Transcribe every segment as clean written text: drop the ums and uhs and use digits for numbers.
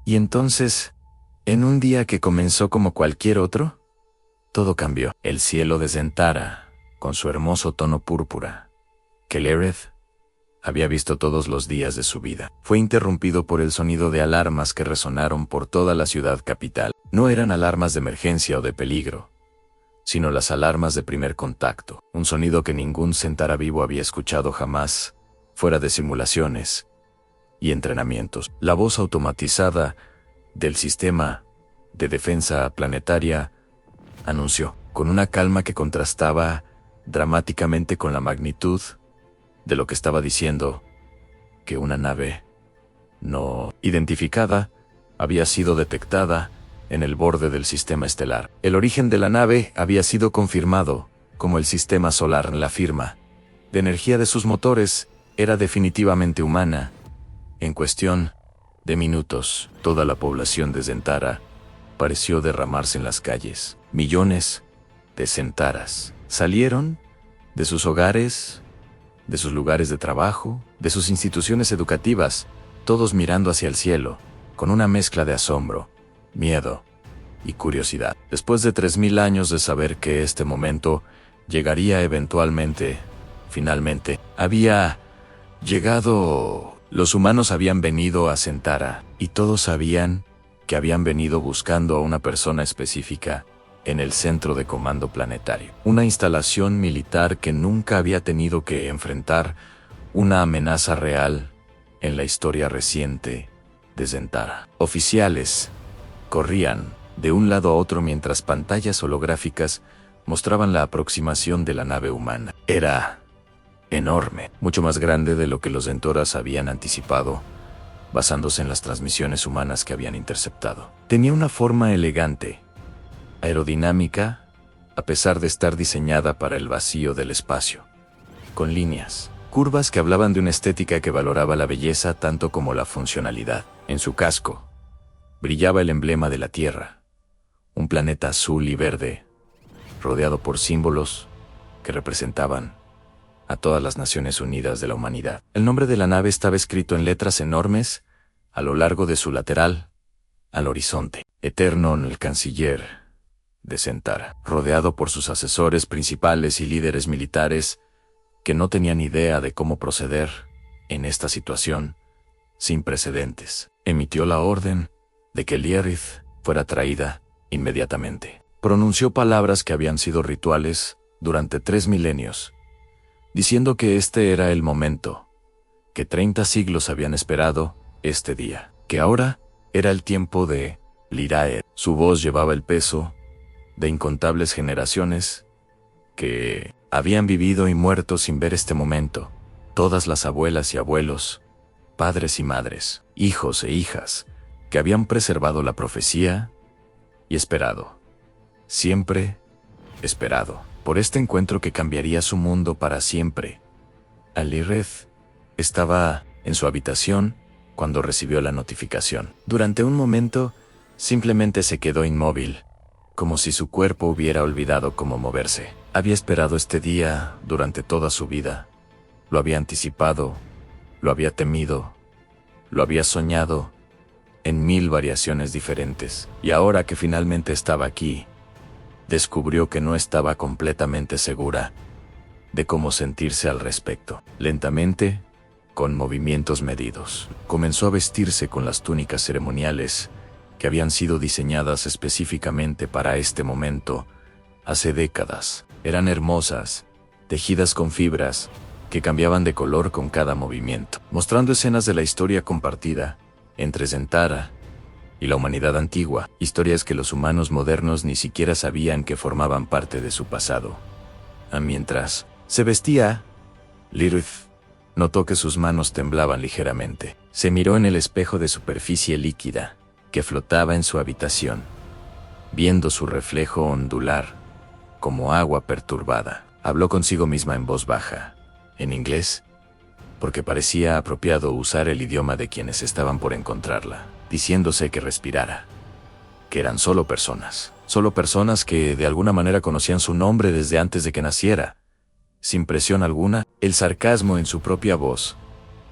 Y entonces, en un día que comenzó como cualquier otro, todo cambió. El cielo de Zentara, con su hermoso tono púrpura, que Lirith había visto todos los días de su vida, fue interrumpido por el sonido de alarmas que resonaron por toda la ciudad capital. No eran alarmas de emergencia o de peligro, sino las alarmas de primer contacto, un sonido que ningún Zentara vivo había escuchado jamás, fuera de simulaciones y entrenamientos. La voz automatizada del sistema de defensa planetaria anunció, con una calma que contrastaba dramáticamente con la magnitud de lo que estaba diciendo, que una nave no identificada había sido detectada en el borde del sistema estelar. El origen de la nave había sido confirmado, como el sistema solar. La firma de energía de sus motores era definitivamente humana. En cuestión de minutos, toda la población de Zentara pareció derramarse en las calles. Millones de Zentaras salieron de sus hogares, de sus lugares de trabajo, de sus instituciones educativas, todos mirando hacia el cielo, con una mezcla de asombro, miedo y curiosidad. Después de 3000 años de saber que este momento llegaría eventualmente, finalmente, había llegado. Los humanos habían venido a Zentara, y todos sabían que habían venido buscando a una persona específica en el centro de comando planetario. Una instalación militar que nunca había tenido que enfrentar una amenaza real en la historia reciente de Zentara. Oficiales corrían de un lado a otro mientras pantallas holográficas mostraban la aproximación de la nave humana. Era enorme, mucho más grande de lo que los Zentoras habían anticipado, basándose en las transmisiones humanas que habían interceptado. Tenía una forma elegante, aerodinámica, a pesar de estar diseñada para el vacío del espacio, con líneas, curvas que hablaban de una estética que valoraba la belleza tanto como la funcionalidad. En su casco brillaba el emblema de la Tierra, un planeta azul y verde, rodeado por símbolos que representaban a todas las Naciones Unidas de la humanidad. El nombre de la nave estaba escrito en letras enormes a lo largo de su lateral, al horizonte. Eternon, el canciller de Zentara, rodeado por sus asesores principales y líderes militares que no tenían idea de cómo proceder en esta situación sin precedentes, emitió la orden de que Lirith fuera traída inmediatamente. Pronunció palabras que habían sido rituales durante 3 milenios, diciendo que este era el momento, que 30 siglos habían esperado este día, que ahora era el tiempo de Lyraeth. Su voz llevaba el peso de incontables generaciones que habían vivido y muerto sin ver este momento, todas las abuelas y abuelos, padres y madres, hijos e hijas, que habían preservado la profecía y esperado, siempre esperado, por este encuentro que cambiaría su mundo para siempre. Lirith estaba en su habitación cuando recibió la notificación. Durante un momento, simplemente se quedó inmóvil, como si su cuerpo hubiera olvidado cómo moverse. Había esperado este día durante toda su vida. Lo había anticipado, lo había temido, lo había soñado en 1000 variaciones diferentes. Y ahora que finalmente estaba aquí, descubrió que no estaba completamente segura de cómo sentirse al respecto. Lentamente, con movimientos medidos, comenzó a vestirse con las túnicas ceremoniales que habían sido diseñadas específicamente para este momento hace décadas. Eran hermosas, tejidas con fibras que cambiaban de color con cada movimiento, mostrando escenas de la historia compartida entre Zentara y la humanidad antigua, historias que los humanos modernos ni siquiera sabían que formaban parte de su pasado. Mientras se vestía, Lirith notó que sus manos temblaban ligeramente. Se miró en el espejo de superficie líquida que flotaba en su habitación, viendo su reflejo ondular como agua perturbada. Habló consigo misma en voz baja, en inglés, porque parecía apropiado usar el idioma de quienes estaban por encontrarla, diciéndose que respirara, que eran solo personas que de alguna manera conocían su nombre desde antes de que naciera. Sin presión alguna, el sarcasmo en su propia voz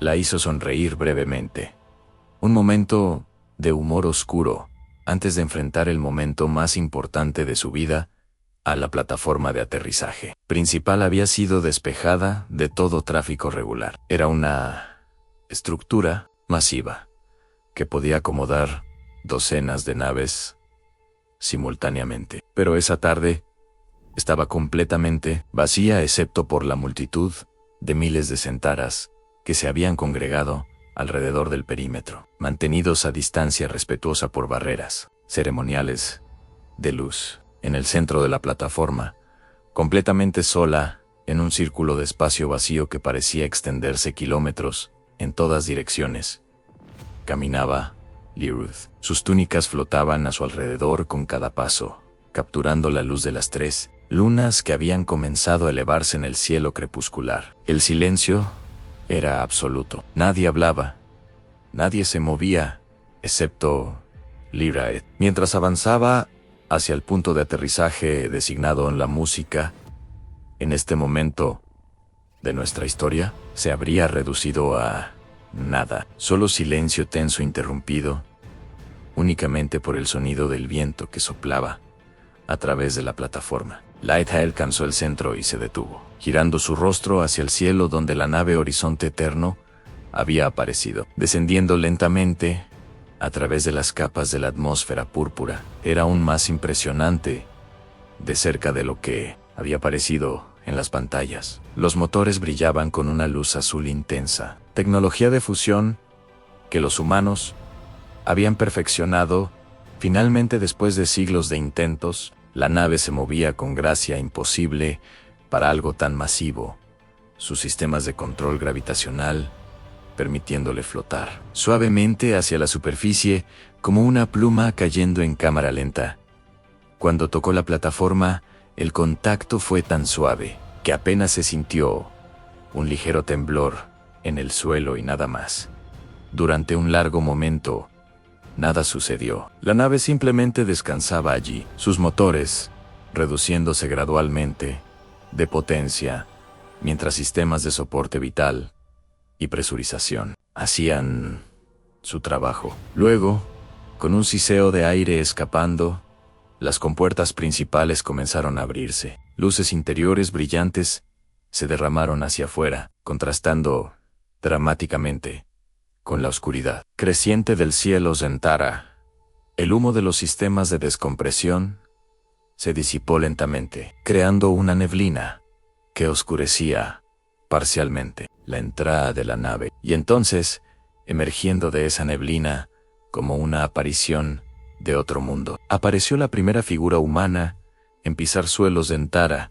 la hizo sonreír brevemente. Un momento de humor oscuro, antes de enfrentar el momento más importante de su vida, a la plataforma de aterrizaje principal había sido despejada de todo tráfico regular. Era una estructura masiva que podía acomodar docenas de naves simultáneamente. Pero esa tarde estaba completamente vacía excepto por la multitud de miles de centaras que se habían congregado alrededor del perímetro, mantenidos a distancia respetuosa por barreras ceremoniales de luz. En el centro de la plataforma, completamente sola, en un círculo de espacio vacío que parecía extenderse kilómetros en todas direcciones, caminaba Lyruth. Sus túnicas flotaban a su alrededor con cada paso, capturando la luz de las 3 lunas que habían comenzado a elevarse en el cielo crepuscular. El silencio era absoluto. Nadie hablaba, nadie se movía, excepto Lyraeth. Mientras avanzaba hacia el punto de aterrizaje designado en la música, en este momento de nuestra historia, se habría reducido a nada. Solo silencio tenso interrumpido únicamente por el sonido del viento que soplaba a través de la plataforma. Lyra alcanzó el centro y se detuvo, girando su rostro hacia el cielo donde la nave Horizonte Eterno había aparecido, descendiendo lentamente a través de las capas de la atmósfera púrpura. Era aún más impresionante de cerca de lo que había parecido en las pantallas. Los motores brillaban con una luz azul intensa, tecnología de fusión que los humanos habían perfeccionado. Finalmente, después de siglos de intentos, la nave se movía con gracia imposible para algo tan masivo. Sus sistemas de control gravitacional permitiéndole flotar suavemente hacia la superficie como una pluma cayendo en cámara lenta. Cuando tocó la plataforma, el contacto fue tan suave que apenas se sintió un ligero temblor en el suelo y nada más. Durante un largo momento, nada sucedió. La nave simplemente descansaba allí, sus motores reduciéndose gradualmente de potencia, mientras sistemas de soporte vital y presurización hacían su trabajo. Luego, con un siseo de aire escapando, las compuertas principales comenzaron a abrirse. Luces interiores brillantes se derramaron hacia afuera, contrastando dramáticamente con la oscuridad creciente del cielo Zentara. El humo de los sistemas de descompresión se disipó lentamente, creando una neblina que oscurecía parcialmente la entrada de la nave. Y entonces, emergiendo de esa neblina, como una aparición de otro mundo, apareció la primera figura humana en pisar suelos Zentara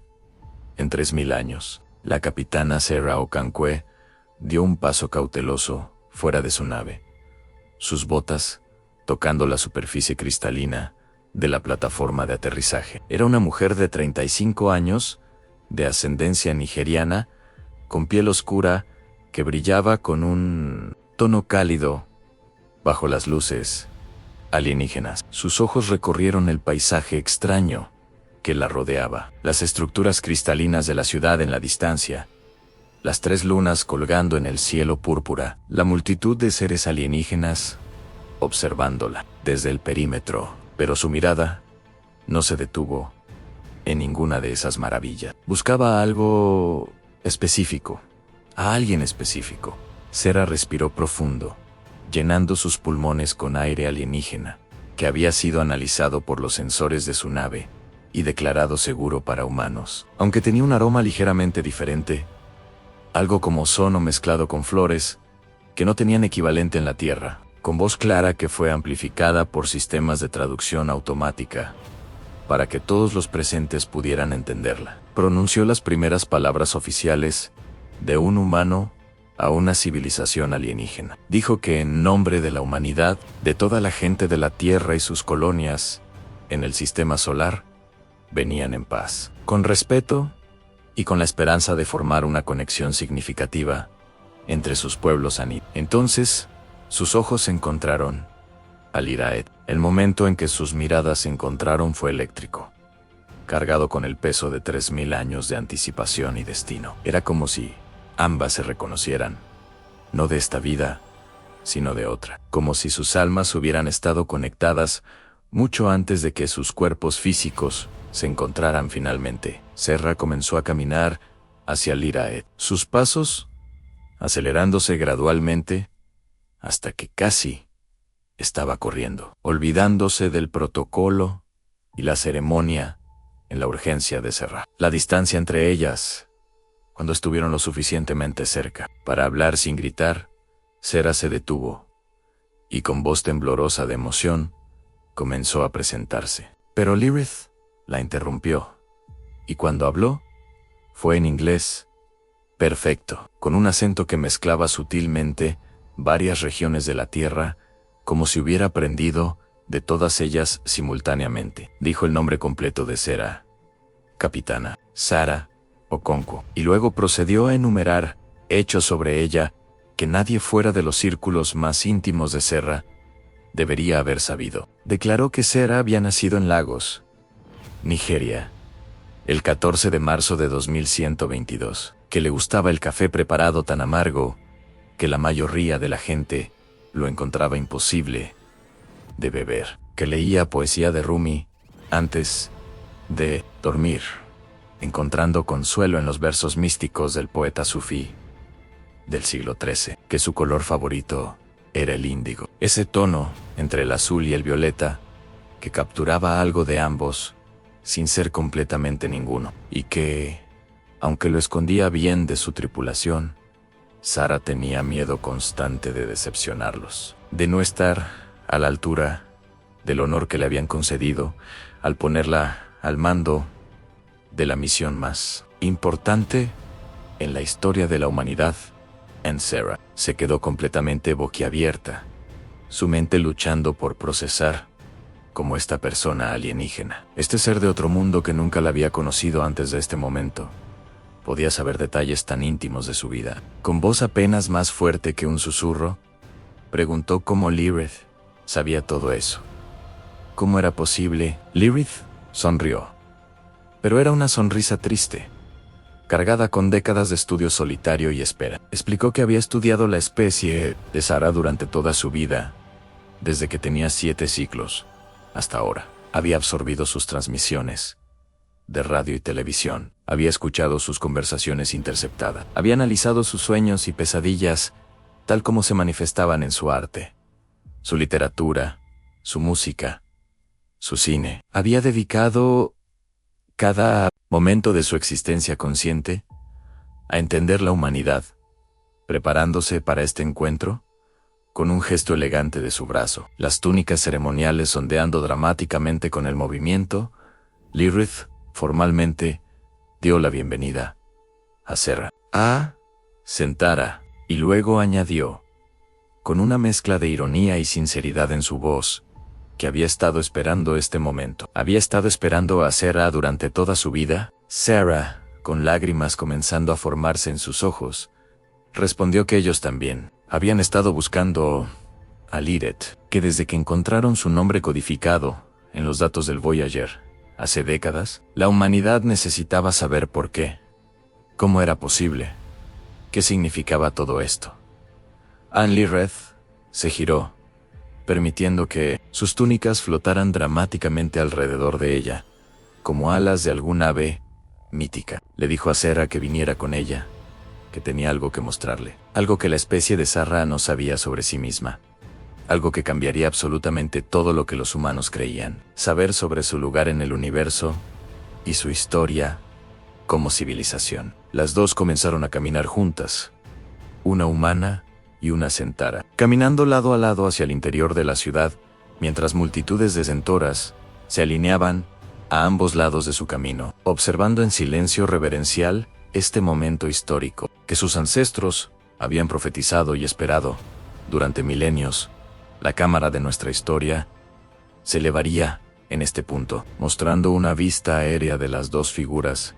en 3000 años. La capitana Serra Ocankwe dio un paso cauteloso fuera de su nave, sus botas tocando la superficie cristalina de la plataforma de aterrizaje. Era una mujer de 35 años, de ascendencia nigeriana, con piel oscura que brillaba con un tono cálido bajo las luces alienígenas. Sus ojos recorrieron el paisaje extraño que la rodeaba, las estructuras cristalinas de la ciudad en la distancia, las 3 lunas colgando en el cielo púrpura, la multitud de seres alienígenas observándola desde el perímetro, pero su mirada no se detuvo en ninguna de esas maravillas. Buscaba algo específico, a alguien específico. Serra respiró profundo, llenando sus pulmones con aire alienígena, que había sido analizado por los sensores de su nave y declarado seguro para humanos. Aunque tenía un aroma ligeramente diferente, algo como ozono mezclado con flores, que no tenían equivalente en la Tierra. Con voz clara que fue amplificada por sistemas de traducción automática, para que todos los presentes pudieran entenderla, pronunció las primeras palabras oficiales de un humano a una civilización alienígena. Dijo que en nombre de la humanidad, de toda la gente de la Tierra y sus colonias en el sistema solar, venían en paz, con respeto y con la esperanza de formar una conexión significativa entre sus pueblos anímicos. Entonces, sus ojos se encontraron a Lyraeth. El momento en que sus miradas se encontraron fue eléctrico, cargado con el peso de 3000 años de anticipación y destino. Era como si ambas se reconocieran, no de esta vida, sino de otra, como si sus almas hubieran estado conectadas mucho antes de que sus cuerpos físicos se encontraran finalmente. Serra comenzó a caminar hacia Liraed, sus pasos acelerándose gradualmente hasta que casi estaba corriendo, olvidándose del protocolo y la ceremonia en la urgencia de Serra. La distancia entre ellas, cuando estuvieron lo suficientemente cerca para hablar sin gritar, Serra se detuvo y con voz temblorosa de emoción comenzó a presentarse. Pero Lirith la interrumpió, y cuando habló, fue en inglés perfecto, con un acento que mezclaba sutilmente varias regiones de la tierra, como si hubiera aprendido de todas ellas simultáneamente. Dijo el nombre completo de Serra: Capitana Sara Okonkwo, y luego procedió a enumerar hechos sobre ella que nadie fuera de los círculos más íntimos de Serra debería haber sabido. Declaró que Serra había nacido en Lagos, Nigeria, el 14 de marzo de 2122, que le gustaba el café preparado tan amargo que la mayoría de la gente lo encontraba imposible de beber, que leía poesía de Rumi antes de dormir, encontrando consuelo en los versos místicos del poeta sufí del siglo XIII, que su color favorito era el índigo, ese tono entre el azul y el violeta que capturaba algo de ambos sin ser completamente ninguno, y que, aunque lo escondía bien de su tripulación, Sara tenía miedo constante de decepcionarlos, de no estar a la altura del honor que le habían concedido al ponerla al mando de la misión más importante en la historia de la humanidad. En Serra se quedó completamente boquiabierta, su mente luchando por procesar como esta persona alienígena, este ser de otro mundo que nunca la había conocido antes de este momento, podía saber detalles tan íntimos de su vida. Con voz apenas más fuerte que un susurro, preguntó cómo Lirith sabía todo eso. ¿Cómo era posible? Lirith sonrió, pero era una sonrisa triste, cargada con décadas de estudio solitario y espera. Explicó que había estudiado la especie de Sara durante toda su vida, desde que tenía 7 ciclos hasta ahora. Había absorbido sus transmisiones de radio y televisión, había escuchado sus conversaciones interceptadas, había analizado sus sueños y pesadillas tal como se manifestaban en su arte, su literatura, su música, su cine. Había dedicado cada momento de su existencia consciente a entender la humanidad, preparándose para este encuentro con un gesto elegante de su brazo, las túnicas ceremoniales ondeando dramáticamente con el movimiento. Lirith formalmente dio la bienvenida a Serra, a Zentara, y luego añadió, con una mezcla de ironía y sinceridad en su voz, que había estado esperando este momento. Había estado esperando a Serra durante toda su vida. Serra, con lágrimas comenzando a formarse en sus ojos, respondió que ellos también habían estado buscando a Liret, que desde que encontraron su nombre codificado en los datos del Voyager hace décadas, la humanidad necesitaba saber por qué, cómo era posible, qué significaba todo esto. Anne Lirith se giró, permitiendo que sus túnicas flotaran dramáticamente alrededor de ella, como alas de algún ave mítica. Le dijo a Serra que viniera con ella, que tenía algo que mostrarle, algo que la especie de Serra no sabía sobre sí misma, algo que cambiaría absolutamente todo lo que los humanos creían, saber sobre su lugar en el universo y su historia como civilización. Las dos comenzaron a caminar juntas, una humana y una Zentara, caminando lado a lado hacia el interior de la ciudad, mientras multitudes de Zentoras se alineaban a ambos lados de su camino, observando en silencio reverencial este momento histórico que sus ancestros habían profetizado y esperado durante milenios. La cámara de nuestra historia se elevaría en este punto, mostrando una vista aérea de las dos figuras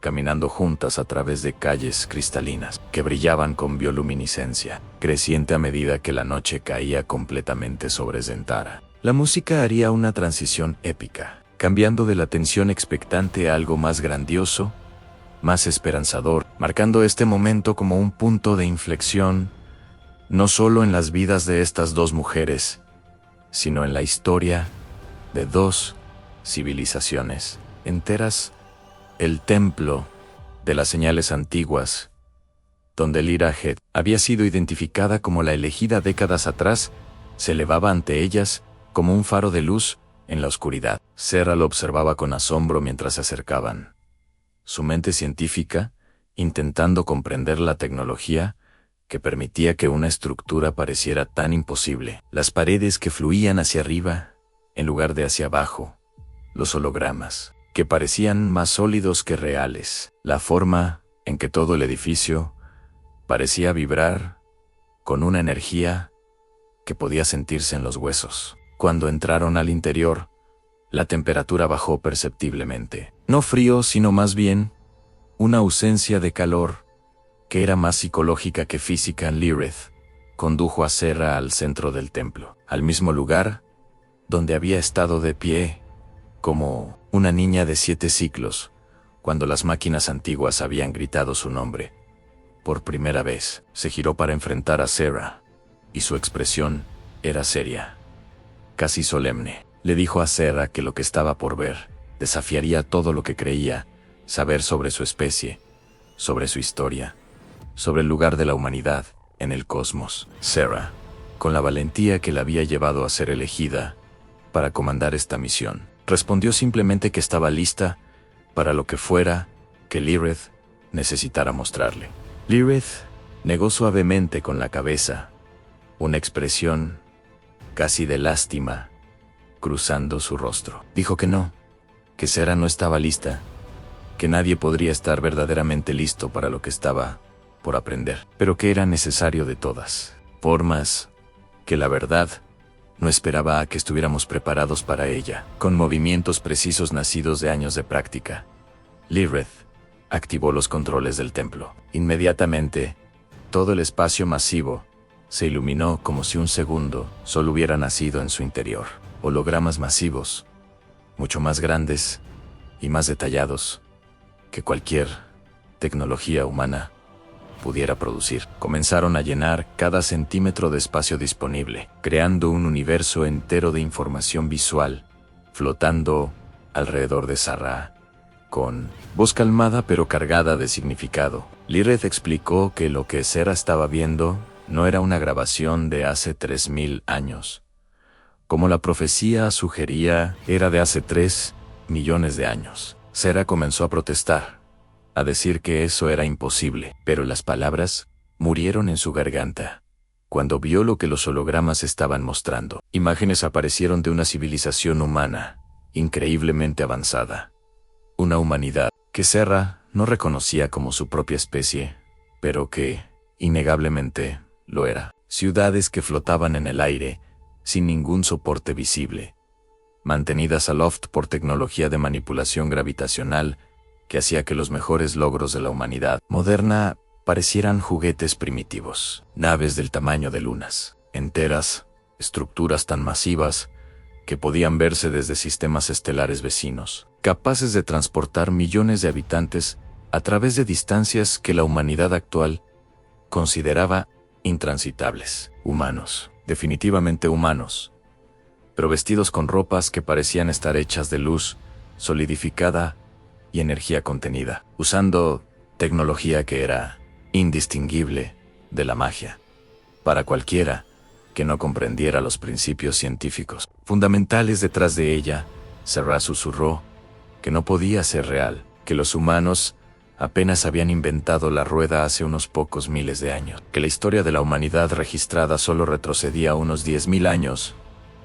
caminando juntas a través de calles cristalinas que brillaban con bioluminiscencia creciente a medida que la noche caía completamente sobre Zentara. La música haría una transición épica, cambiando de la tensión expectante a algo más grandioso, más esperanzador, marcando este momento como un punto de inflexión no solo en las vidas de estas dos mujeres, sino en la historia de dos civilizaciones enteras, el templo de las señales antiguas, donde Lyra Head había sido identificada como la elegida décadas atrás, se elevaba ante ellas como un faro de luz en la oscuridad. Serra lo observaba con asombro mientras se acercaban. Su mente científica, intentando comprender la tecnología que permitía que una estructura pareciera tan imposible. Las paredes que fluían hacia arriba, en lugar de hacia abajo. Los hologramas, que parecían más sólidos que reales. La forma en que todo el edificio parecía vibrar con una energía que podía sentirse en los huesos. Cuando entraron al interior, la temperatura bajó perceptiblemente. No frío, sino más bien una ausencia de calor, que era más psicológica que física. Lirith condujo a Serra al centro del templo, al mismo lugar donde había estado de pie, como una niña de 7 siglos, cuando las máquinas antiguas habían gritado su nombre. Por primera vez, se giró para enfrentar a Serra, y su expresión era seria, casi solemne. Le dijo a Serra que lo que estaba por ver desafiaría todo lo que creía saber sobre su especie, sobre su historia, sobre el lugar de la humanidad en el cosmos. Serra, con la valentía que la había llevado a ser elegida para comandar esta misión, respondió simplemente que estaba lista para lo que fuera que Lirith necesitara mostrarle. Lirith negó suavemente con la cabeza, una expresión casi de lástima cruzando su rostro. Dijo que no, que Serra no estaba lista, que nadie podría estar verdaderamente listo para lo que estaba por aprender, pero que era necesario de todas formas, que la verdad no esperaba a que estuviéramos preparados para ella. Con movimientos precisos nacidos de años de práctica, Lirith activó los controles del templo. Inmediatamente, todo el espacio masivo se iluminó como si un segundo solo hubiera nacido en su interior. Hologramas masivos, mucho más grandes y más detallados que cualquier tecnología humana pudiera producir, comenzaron a llenar cada centímetro de espacio disponible, creando un universo entero de información visual, flotando alrededor de Serra, con voz calmada pero cargada de significado. Lirith explicó que lo que Serra estaba viendo no era una grabación de hace 3000 años. Como la profecía sugería, era de hace 3 millones de años. Serra comenzó a protestar, a decir que eso era imposible, pero las palabras murieron en su garganta cuando vio lo que los hologramas estaban mostrando. Imágenes aparecieron de una civilización humana, increíblemente avanzada. Una humanidad que Serra no reconocía como su propia especie, pero que, innegablemente, lo era. Ciudades que flotaban en el aire, sin ningún soporte visible, mantenidas aloft por tecnología de manipulación gravitacional que hacía que los mejores logros de la humanidad moderna parecieran juguetes primitivos. Naves del tamaño de lunas enteras, estructuras tan masivas que podían verse desde sistemas estelares vecinos, capaces de transportar millones de habitantes a través de distancias que la humanidad actual consideraba intransitables. Humanos, definitivamente humanos, pero vestidos con ropas que parecían estar hechas de luz solidificada y energía contenida, usando tecnología que era indistinguible de la magia para cualquiera que no comprendiera los principios científicos fundamentales detrás de ella. Serra susurró que no podía ser real, que los humanos apenas habían inventado la rueda hace unos pocos miles de años, que la historia de la humanidad registrada solo retrocedía unos 10.000 años,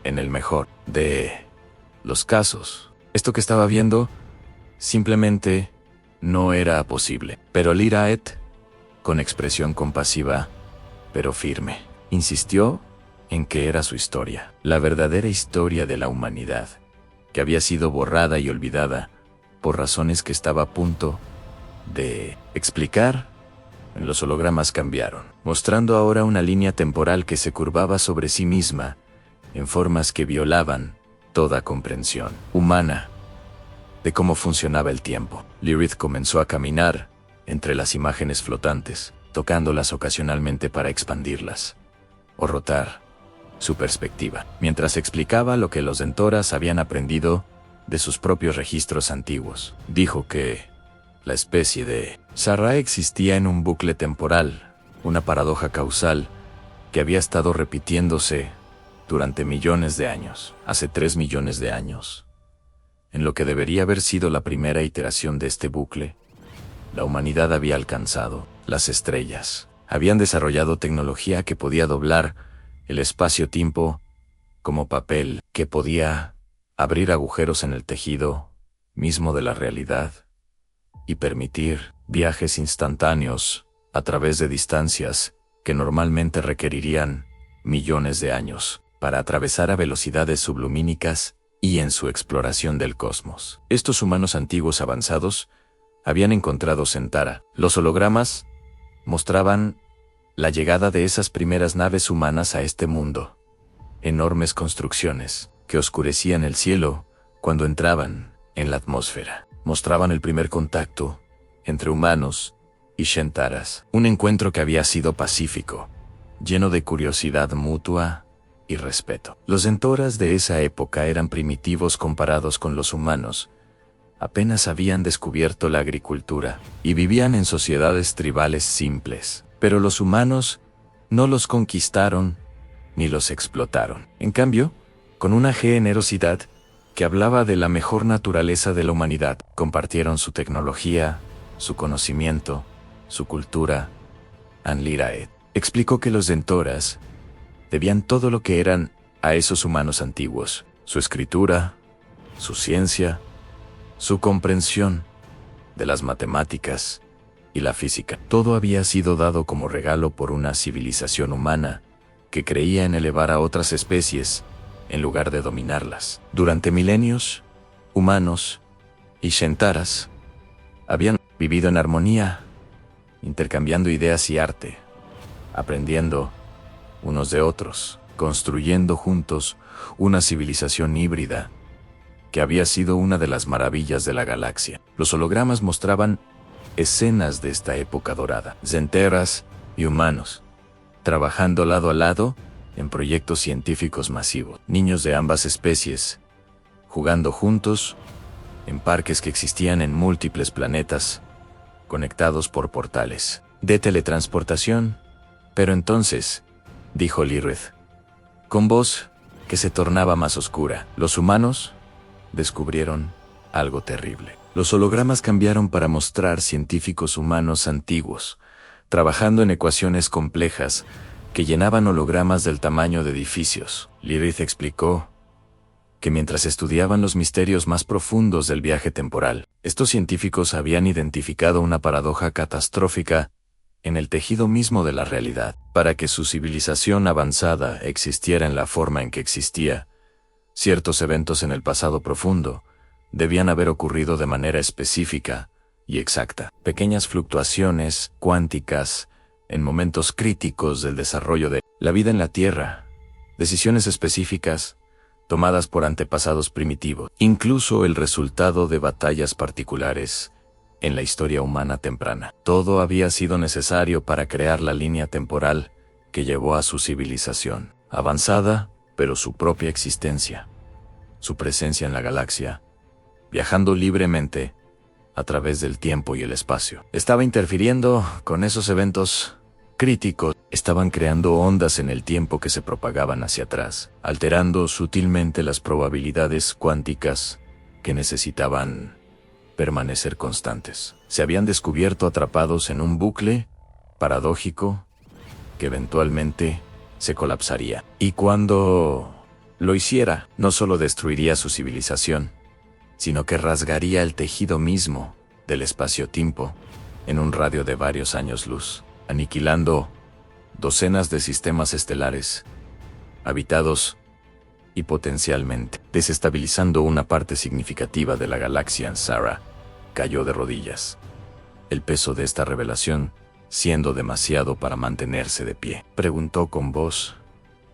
en el mejor de los casos. Esto que estaba viendo simplemente no era posible. Pero Lirith, con expresión compasiva, pero firme, insistió en que era su historia, la verdadera historia de la humanidad, que había sido borrada y olvidada por razones que estaba a punto de explicar. Los hologramas cambiaron, mostrando ahora una línea temporal que se curvaba sobre sí misma, en formas que violaban toda comprensión humana de cómo funcionaba el tiempo. Lirith comenzó a caminar entre las imágenes flotantes, tocándolas ocasionalmente para expandirlas, o rotar su perspectiva, mientras explicaba lo que los Dentoras habían aprendido de sus propios registros antiguos. Dijo que la especie de Sarra existía en un bucle temporal, una paradoja causal que había estado repitiéndose durante millones de años, hace 3 millones de años. En lo que debería haber sido la primera iteración de este bucle, la humanidad había alcanzado las estrellas. Habían desarrollado tecnología que podía doblar el espacio-tiempo como papel, que podía abrir agujeros en el tejido mismo de la realidad y permitir viajes instantáneos a través de distancias que normalmente requerirían millones de años para atravesar a velocidades sublumínicas y en su exploración del cosmos. Estos humanos antiguos avanzados habían encontrado Zentara. Los hologramas mostraban la llegada de esas primeras naves humanas a este mundo. Enormes construcciones que oscurecían el cielo cuando entraban en la atmósfera. Mostraban el primer contacto entre humanos y Zentaras. Un encuentro que había sido pacífico, lleno de curiosidad mutua y respeto. Los Dentoras de esa época eran primitivos comparados con los humanos. Apenas habían descubierto la agricultura y vivían en sociedades tribales simples. Pero los humanos no los conquistaron ni los explotaron. En cambio, con una generosidad que hablaba de la mejor naturaleza de la humanidad, compartieron su tecnología, su conocimiento, su cultura. Anliraed explicó que los Dentoras debían todo lo que eran a esos humanos antiguos: su escritura, su ciencia, su comprensión de las matemáticas y la física. Todo había sido dado como regalo por una civilización humana que creía en elevar a otras especies en lugar de dominarlas. Durante milenios, humanos y Zentaras habían vivido en armonía, intercambiando ideas y arte, aprendiendo unos de otros, construyendo juntos una civilización híbrida que había sido una de las maravillas de la galaxia. Los hologramas mostraban escenas de esta época dorada. Zenteras y humanos, trabajando lado a lado en proyectos científicos masivos. Niños de ambas especies, jugando juntos en parques que existían en múltiples planetas, conectados por portales de teletransportación. Pero entonces, dijo Lirith, con voz que se tornaba más oscura, los humanos descubrieron algo terrible. Los hologramas cambiaron para mostrar científicos humanos antiguos, trabajando en ecuaciones complejas que llenaban hologramas del tamaño de edificios. Lirith explicó que mientras estudiaban los misterios más profundos del viaje temporal, estos científicos habían identificado una paradoja catastrófica en el tejido mismo de la realidad. Para que su civilización avanzada existiera en la forma en que existía, ciertos eventos en el pasado profundo debían haber ocurrido de manera específica y exacta. Pequeñas fluctuaciones cuánticas en momentos críticos del desarrollo de la vida en la Tierra, decisiones específicas tomadas por antepasados primitivos, incluso el resultado de batallas particulares en la historia humana temprana. Todo había sido necesario para crear la línea temporal que llevó a su civilización avanzada, pero su propia existencia, su presencia en la galaxia, viajando libremente a través del tiempo y el espacio. Estaba interfiriendo con esos eventos críticos. Estaban creando ondas en el tiempo que se propagaban hacia atrás, alterando sutilmente las probabilidades cuánticas que necesitaban permanecer constantes. Se habían descubierto atrapados en un bucle paradójico que eventualmente se colapsaría. Y cuando lo hiciera, no solo destruiría su civilización, sino que rasgaría el tejido mismo del espacio-tiempo en un radio de varios años luz, aniquilando docenas de sistemas estelares habitados y potencialmente desestabilizando una parte significativa de la galaxia. Sarah cayó de rodillas, el peso de esta revelación siendo demasiado para mantenerse de pie. Preguntó con voz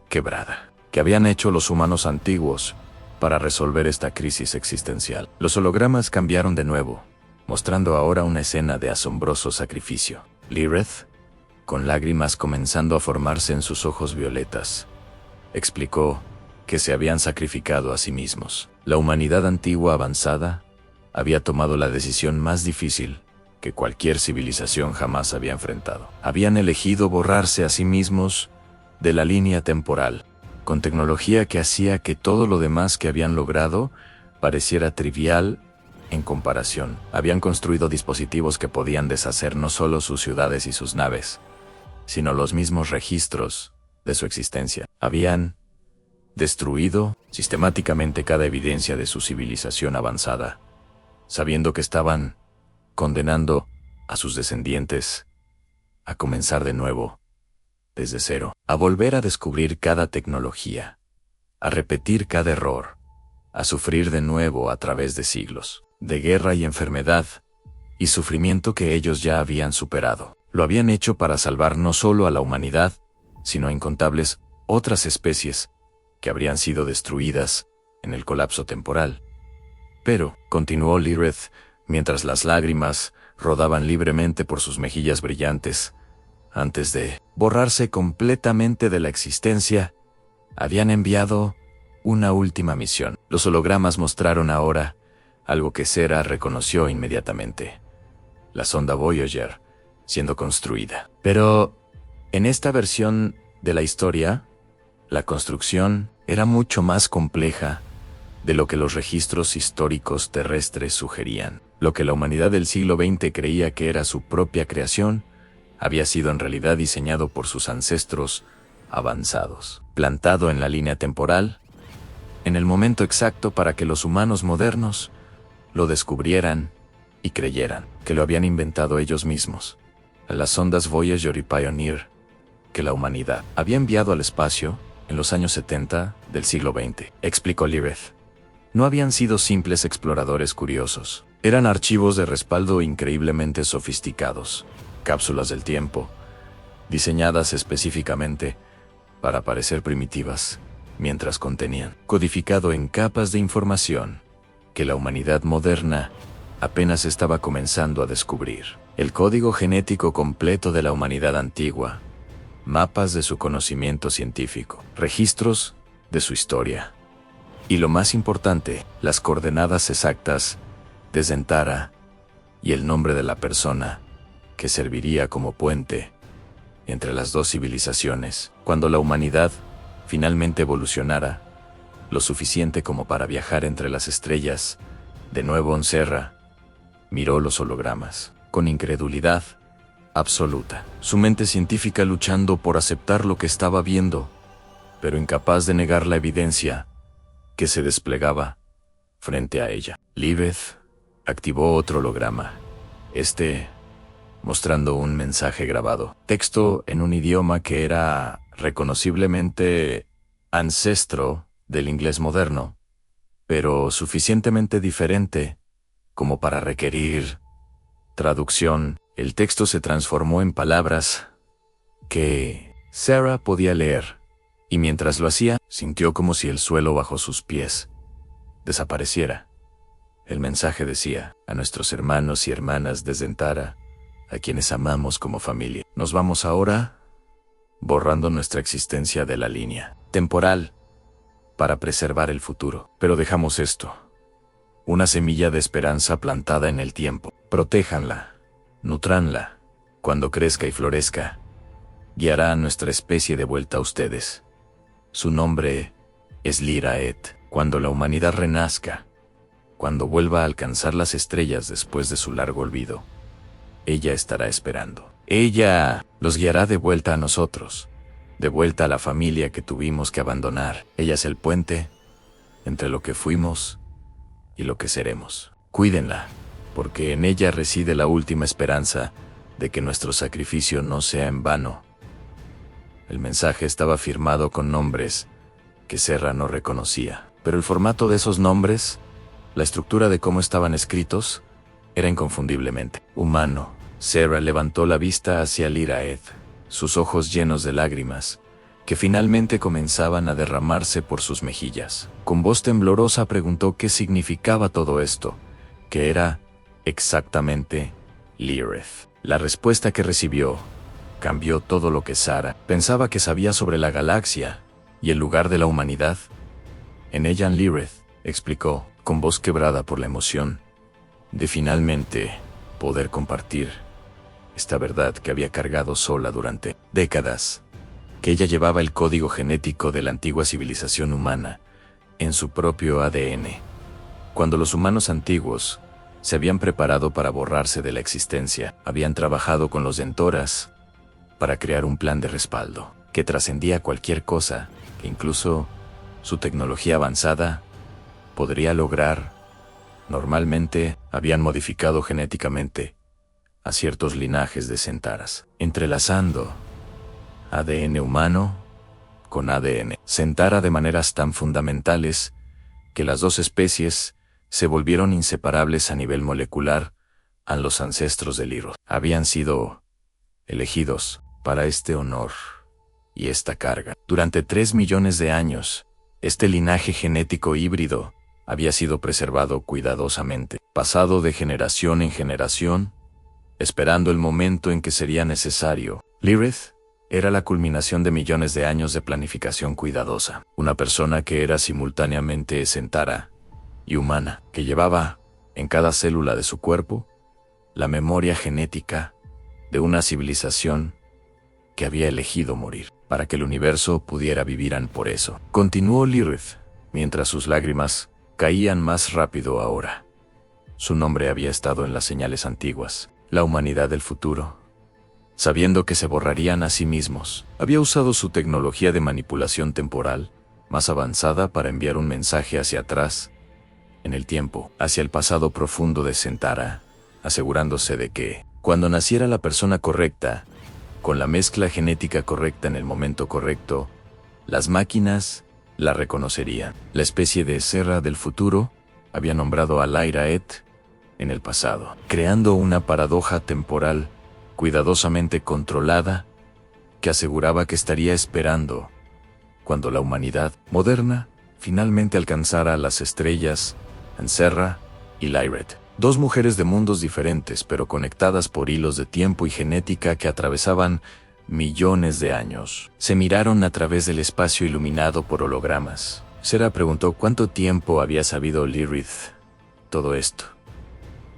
quebrada: ¿qué habían hecho los humanos antiguos para resolver esta crisis existencial? Los hologramas cambiaron de nuevo, mostrando ahora una escena de asombroso sacrificio. Lirith con lágrimas comenzando a formarse en sus ojos violetas. Explicó que se habían sacrificado a sí mismos. La humanidad antigua avanzada había tomado la decisión más difícil que cualquier civilización jamás había enfrentado. Habían elegido borrarse a sí mismos de la línea temporal, con tecnología que hacía que todo lo demás que habían logrado pareciera trivial en comparación. Habían construido dispositivos que podían deshacer no solo sus ciudades y sus naves, sino los mismos registros de su existencia. Habían destruido sistemáticamente cada evidencia de su civilización avanzada, sabiendo que estaban condenando a sus descendientes a comenzar de nuevo, desde cero, a volver a descubrir cada tecnología, a repetir cada error, a sufrir de nuevo a través de siglos de guerra y enfermedad y sufrimiento que ellos ya habían superado. Lo habían hecho para salvar no solo a la humanidad, sino a incontables otras especies que habrían sido destruidas en el colapso temporal. Pero, continuó Lirith, mientras las lágrimas rodaban libremente por sus mejillas brillantes, antes de borrarse completamente de la existencia, habían enviado una última misión. Los hologramas mostraron ahora algo que Sera reconoció inmediatamente: la sonda Voyager siendo construida. Pero en esta versión de la historia, la construcción era mucho más compleja de lo que los registros históricos terrestres sugerían. Lo que la humanidad del siglo XX creía que era su propia creación, había sido en realidad diseñado por sus ancestros avanzados, plantado en la línea temporal, en el momento exacto para que los humanos modernos lo descubrieran y creyeran que lo habían inventado ellos mismos. Las sondas Voyager y Pioneer, que la humanidad había enviado al espacio en los años 70 del siglo XX, explicó Lirith, no habían sido simples exploradores curiosos. Eran archivos de respaldo increíblemente sofisticados, cápsulas del tiempo, diseñadas específicamente para parecer primitivas, mientras contenían, codificado en capas de información, que la humanidad moderna apenas estaba comenzando a descubrir. El código genético completo de la humanidad antigua, mapas de su conocimiento científico, registros de su historia. Y lo más importante, las coordenadas exactas de Zentara y el nombre de la persona que serviría como puente entre las dos civilizaciones. Cuando la humanidad finalmente evolucionara lo suficiente como para viajar entre las estrellas, de nuevo Serra miró los hologramas con incredulidad absoluta, su mente científica luchando por aceptar lo que estaba viendo, pero incapaz de negar la evidencia que se desplegaba frente a ella. Lirith activó otro holograma, mostrando un mensaje grabado, texto en un idioma que era reconociblemente ancestro del inglés moderno, pero suficientemente diferente como para requerir traducción. El texto se transformó en palabras que Sarah podía leer, y mientras lo hacía, sintió como si el suelo bajo sus pies desapareciera. El mensaje decía: a nuestros hermanos y hermanas de Zentara, a quienes amamos como familia, nos vamos ahora borrando nuestra existencia de la línea temporal para preservar el futuro. Pero dejamos esto, una semilla de esperanza plantada en el tiempo. Protéjanla, nutranla. Cuando crezca y florezca, guiará a nuestra especie de vuelta a ustedes. Su nombre es Liraeth. Cuando la humanidad renazca, cuando vuelva a alcanzar las estrellas después de su largo olvido, ella estará esperando. Ella los guiará de vuelta a nosotros, de vuelta a la familia que tuvimos que abandonar. Ella es el puente entre lo que fuimos y lo que seremos. Cuídenla, porque en ella reside la última esperanza de que nuestro sacrificio no sea en vano. El mensaje estaba firmado con nombres que Serra no reconocía, pero el formato de esos nombres, la estructura de cómo estaban escritos, era inconfundiblemente humano. Serra levantó la vista hacia Liraeth, sus ojos llenos de lágrimas, que finalmente comenzaban a derramarse por sus mejillas. Con voz temblorosa preguntó qué significaba todo esto, que era exactamente Lirith. La respuesta que recibió cambió todo lo que Sara pensaba que sabía sobre la galaxia y el lugar de la humanidad. En ella Lirith explicó, con voz quebrada por la emoción, de finalmente poder compartir esta verdad que había cargado sola durante décadas, que ella llevaba el código genético de la antigua civilización humana en su propio ADN. Cuando los humanos antiguos se habían preparado para borrarse de la existencia, habían trabajado con los Dentoras para crear un plan de respaldo que trascendía cualquier cosa que incluso su tecnología avanzada podría lograr. Normalmente habían modificado genéticamente a ciertos linajes de Centaras, entrelazando ADN humano con ADN Centara de maneras tan fundamentales que las dos especies se volvieron inseparables a nivel molecular. A los ancestros de Lirith habían sido elegidos para este honor y esta carga. Durante 3 millones de años, este linaje genético híbrido había sido preservado cuidadosamente, pasado de generación en generación, esperando el momento en que sería necesario. Lirith era la culminación de millones de años de planificación cuidadosa. Una persona que era simultáneamente Centara y humana, que llevaba en cada célula de su cuerpo la memoria genética de una civilización que había elegido morir para que el universo pudiera vivir. Por eso continuó Lirith, mientras sus lágrimas caían más rápido ahora. Su nombre había estado en las señales antiguas. La humanidad del futuro, sabiendo que se borrarían a sí mismos, había usado su tecnología de manipulación temporal más avanzada para enviar un mensaje hacia atrás en el tiempo, hacia el pasado profundo de Centara, asegurándose de que, cuando naciera la persona correcta, con la mezcla genética correcta en el momento correcto, las máquinas la reconocerían. La especie de Serra del futuro había nombrado a Lyra Et en el pasado, creando una paradoja temporal cuidadosamente controlada que aseguraba que estaría esperando cuando la humanidad moderna finalmente alcanzara las estrellas, Serra y Lyret, dos mujeres de mundos diferentes pero conectadas por hilos de tiempo y genética que atravesaban millones de años. Se miraron a través del espacio iluminado por hologramas. Serra preguntó cuánto tiempo había sabido Lirith todo esto.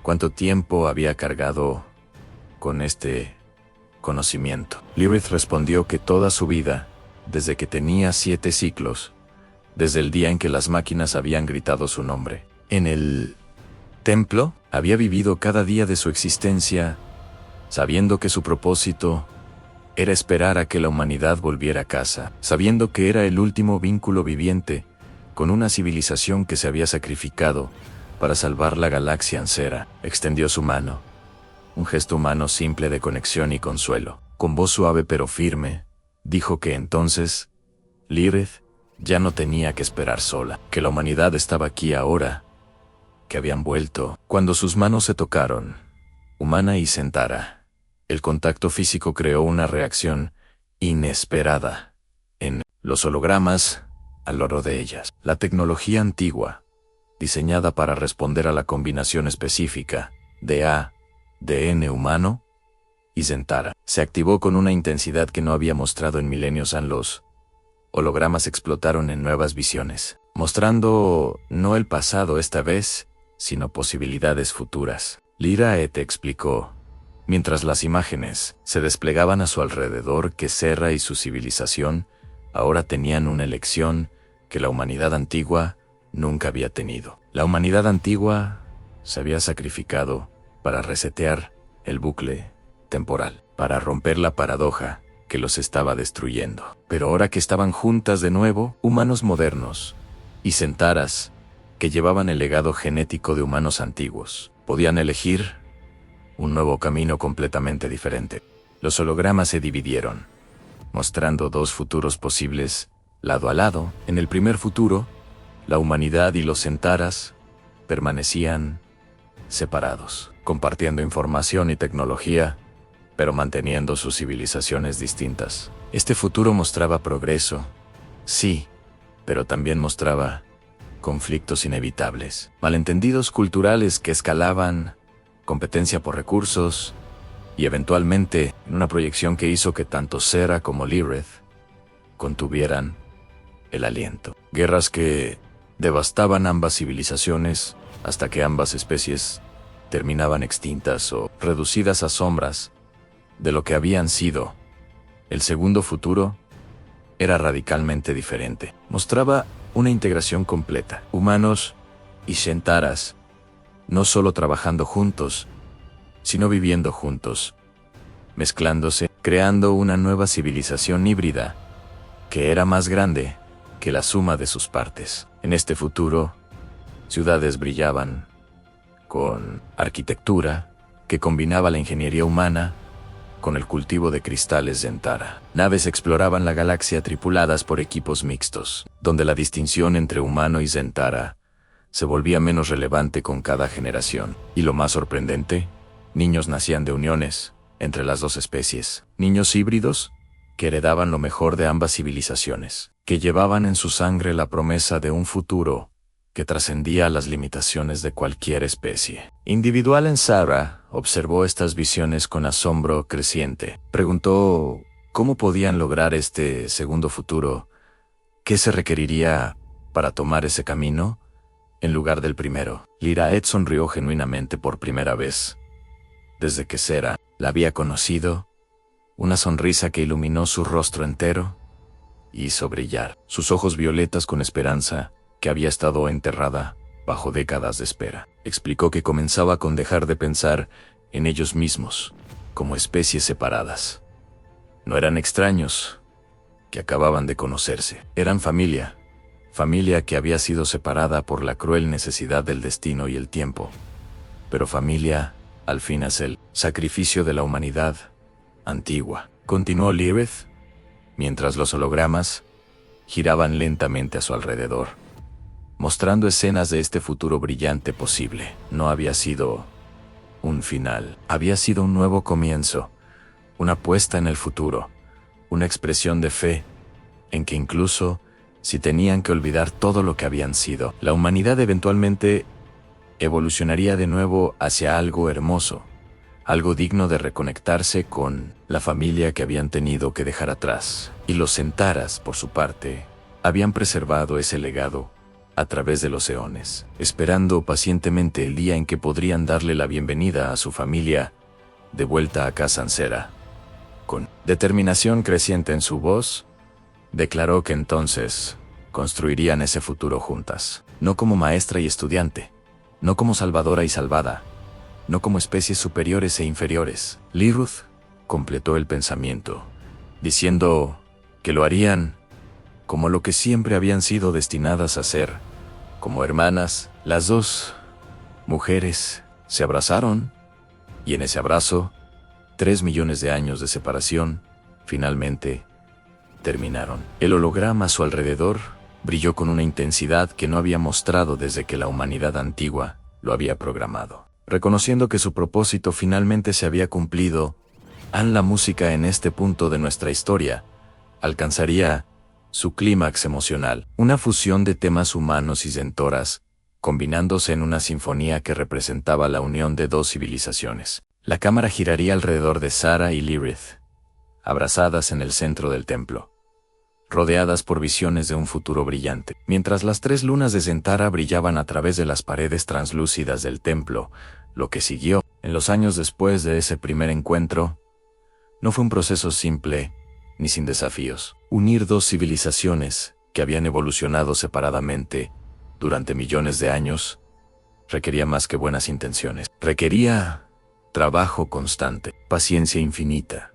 ¿Cuánto tiempo había cargado con este conocimiento? Lirith respondió que toda su vida, desde que tenía 7 ciclos, desde el día en que las máquinas habían gritado su nombre. En el templo, había vivido cada día de su existencia, sabiendo que su propósito era esperar a que la humanidad volviera a casa, sabiendo que era el último vínculo viviente con una civilización que se había sacrificado para salvar la galaxia Ansera. Extendió su mano, un gesto humano simple de conexión y consuelo. Con voz suave pero firme, dijo que entonces Lirith ya no tenía que esperar sola, que la humanidad estaba aquí ahora, que habían vuelto. Cuando sus manos se tocaron, humana y Centara, el contacto físico creó una reacción inesperada en los hologramas al lado de ellas. La tecnología antigua, diseñada para responder a la combinación específica de ADN humano y Centara, se activó con una intensidad que no había mostrado en milenios. Los hologramas explotaron en nuevas visiones, mostrando no el pasado esta vez, sino posibilidades futuras. Lyra Et explicó, mientras las imágenes se desplegaban a su alrededor, que Serra y su civilización ahora tenían una elección que la humanidad antigua nunca había tenido. La humanidad antigua se había sacrificado para resetear el bucle temporal, para romper la paradoja que los estaba destruyendo. Pero ahora que estaban juntas de nuevo, humanos modernos y Centaras, que llevaban el legado genético de humanos antiguos, podían elegir un nuevo camino completamente diferente. Los hologramas se dividieron, mostrando 2 futuros posibles, lado a lado. En el primer futuro, la humanidad y los Centaras permanecían separados, compartiendo información y tecnología, pero manteniendo sus civilizaciones distintas. Este futuro mostraba progreso, sí, pero también mostraba conflictos inevitables, malentendidos culturales que escalaban, competencia por recursos y eventualmente en una proyección que hizo que tanto Sera como Lirith contuvieran el aliento. Guerras que devastaban ambas civilizaciones hasta que ambas especies terminaban extintas o reducidas a sombras de lo que habían sido. El segundo futuro era radicalmente diferente. Mostraba una integración completa. Humanos y Shantaras, no solo trabajando juntos, sino viviendo juntos, mezclándose, creando una nueva civilización híbrida que era más grande que la suma de sus partes. En este futuro, ciudades brillaban con arquitectura que combinaba la ingeniería humana con el cultivo de cristales Zentara. Naves exploraban la galaxia tripuladas por equipos mixtos, donde la distinción entre humano y Zentara se volvía menos relevante con cada generación. Y lo más sorprendente, niños nacían de uniones entre las dos especies. Niños híbridos que heredaban lo mejor de ambas civilizaciones, que llevaban en su sangre la promesa de un futuro que trascendía las limitaciones de cualquier especie. Individual en Sara observó estas visiones con asombro creciente. Preguntó cómo podían lograr este segundo futuro, qué se requeriría para tomar ese camino en lugar del primero. Liraed sonrió genuinamente por primera vez. Desde que Sera la había conocido, una sonrisa que iluminó su rostro entero y hizo brillar sus ojos violetas con esperanza que había estado enterrada bajo décadas de espera. Explicó que comenzaba con dejar de pensar en ellos mismos como especies separadas. No eran extraños que acababan de conocerse. Eran familia que había sido separada por la cruel necesidad del destino y el tiempo. Pero familia, al fin, es el sacrificio de la humanidad antigua. Continuó Lirith, mientras los hologramas giraban lentamente a su alrededor, mostrando escenas de este futuro brillante posible. No había sido un final, había sido un nuevo comienzo, una puesta en el futuro, una expresión de fe en que incluso si tenían que olvidar todo lo que habían sido, la humanidad eventualmente evolucionaría de nuevo hacia algo hermoso, algo digno de reconectarse con la familia que habían tenido que dejar atrás. Y los Zentaras, por su parte, habían preservado ese legado a través de los eones, esperando pacientemente el día en que podrían darle la bienvenida a su familia de vuelta a casa en Sera. Con determinación creciente en su voz, declaró que entonces construirían ese futuro juntas, no como maestra y estudiante, no como salvadora y salvada, no como especies superiores e inferiores. Lirith completó el pensamiento, diciendo que lo harían como lo que siempre habían sido destinadas a ser, como hermanas. Las dos mujeres se abrazaron, y en ese abrazo, 3 millones de años de separación, finalmente, terminaron. El holograma a su alrededor brilló con una intensidad que no había mostrado desde que la humanidad antigua lo había programado. Reconociendo que su propósito finalmente se había cumplido, la música en este punto de nuestra historia alcanzaría su clímax emocional, una fusión de temas humanos y zentoras, combinándose en una sinfonía que representaba la unión de dos civilizaciones. La cámara giraría alrededor de Sara y Lirith, abrazadas en el centro del templo, rodeadas por visiones de un futuro brillante. Mientras las 3 lunas de Zentara brillaban a través de las paredes translúcidas del templo, lo que siguió, en los años después de ese primer encuentro, no fue un proceso simple ni sin desafíos. Unir dos civilizaciones que habían evolucionado separadamente durante millones de años requería más que buenas intenciones. Requería trabajo constante, paciencia infinita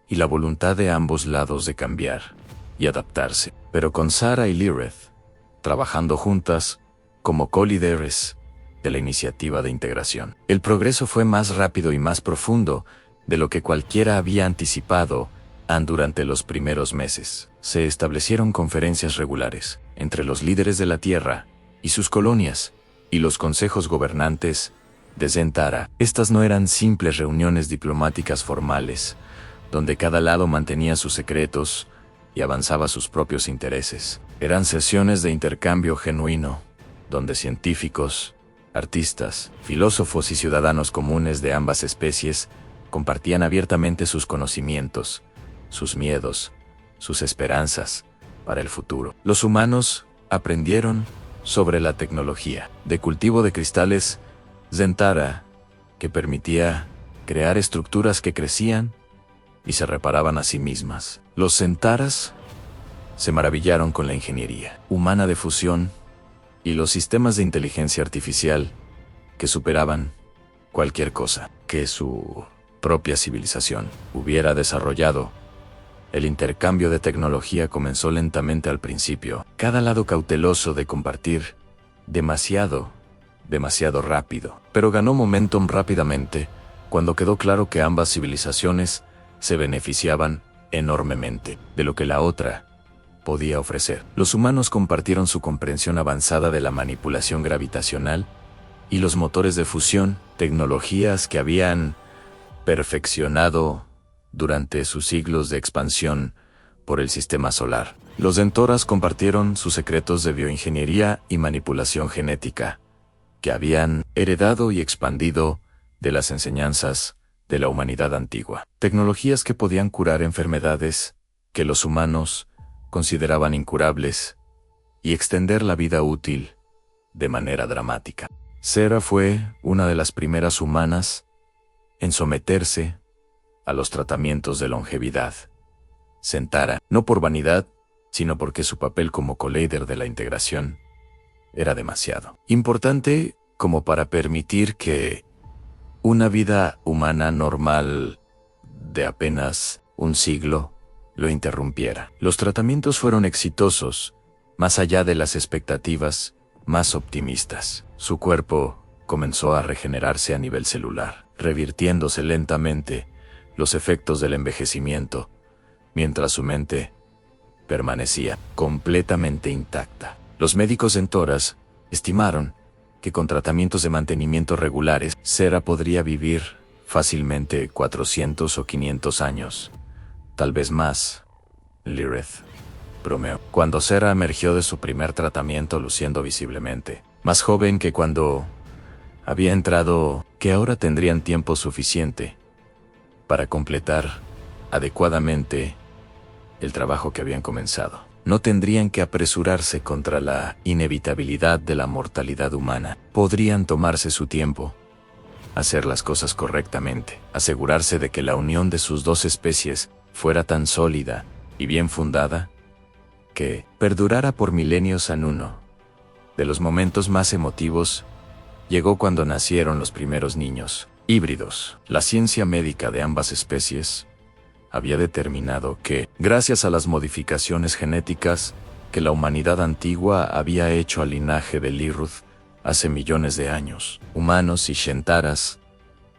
y la voluntad de ambos lados de cambiar y adaptarse. Pero con Sara y Lirith trabajando juntas como co-líderes de la iniciativa de integración, el progreso fue más rápido y más profundo de lo que cualquiera había anticipado. Durante los primeros meses, se establecieron conferencias regulares entre los líderes de la Tierra y sus colonias, y los consejos gobernantes de Zentara. Estas no eran simples reuniones diplomáticas formales, donde cada lado mantenía sus secretos y avanzaba sus propios intereses. Eran sesiones de intercambio genuino, donde científicos, artistas, filósofos y ciudadanos comunes de ambas especies compartían abiertamente sus conocimientos, sus miedos, sus esperanzas para el futuro. Los humanos aprendieron sobre la tecnología de cultivo de cristales Zentara, que permitía crear estructuras que crecían y se reparaban a sí mismas. Los Zentaras se maravillaron con la ingeniería humana de fusión y los sistemas de inteligencia artificial que superaban cualquier cosa que su propia civilización hubiera desarrollado. El intercambio de tecnología comenzó lentamente al principio, cada lado cauteloso de compartir demasiado rápido, pero ganó momentum rápidamente cuando quedó claro que ambas civilizaciones se beneficiaban enormemente de lo que la otra podía ofrecer. Los humanos compartieron su comprensión avanzada de la manipulación gravitacional y los motores de fusión, tecnologías que habían perfeccionado durante sus siglos de expansión por el sistema solar. Los Zentoras compartieron sus secretos de bioingeniería y manipulación genética, que habían heredado y expandido de las enseñanzas de la humanidad antigua. Tecnologías que podían curar enfermedades que los humanos consideraban incurables y extender la vida útil de manera dramática. Sera fue una de las primeras humanas en someterse a los tratamientos de longevidad Zentara, no por vanidad, sino porque su papel como co-líder de la integración era demasiado importante como para permitir que una vida humana normal de apenas un siglo lo interrumpiera. Los tratamientos fueron exitosos, más allá de las expectativas más optimistas. Su cuerpo comenzó a regenerarse a nivel celular, revirtiéndose lentamente los efectos del envejecimiento, mientras su mente permanecía completamente intacta. Los médicos Zentoras estimaron que con tratamientos de mantenimiento regulares, Sera podría vivir fácilmente 400 o 500 años, tal vez más. Lilith bromeó cuando Sera emergió de su primer tratamiento luciendo visiblemente más joven que cuando había entrado, que ahora tendrían tiempo suficiente para completar adecuadamente el trabajo que habían comenzado. No tendrían que apresurarse contra la inevitabilidad de la mortalidad humana. Podrían tomarse su tiempo, hacer las cosas correctamente, asegurarse de que la unión de sus dos especies fuera tan sólida y bien fundada que perdurara por milenios. En uno de los momentos más emotivos llegó cuando nacieron los primeros niños híbridos. La ciencia médica de ambas especies había determinado que, gracias a las modificaciones genéticas que la humanidad antigua había hecho al linaje de Lilith hace millones de años, humanos y Zentaras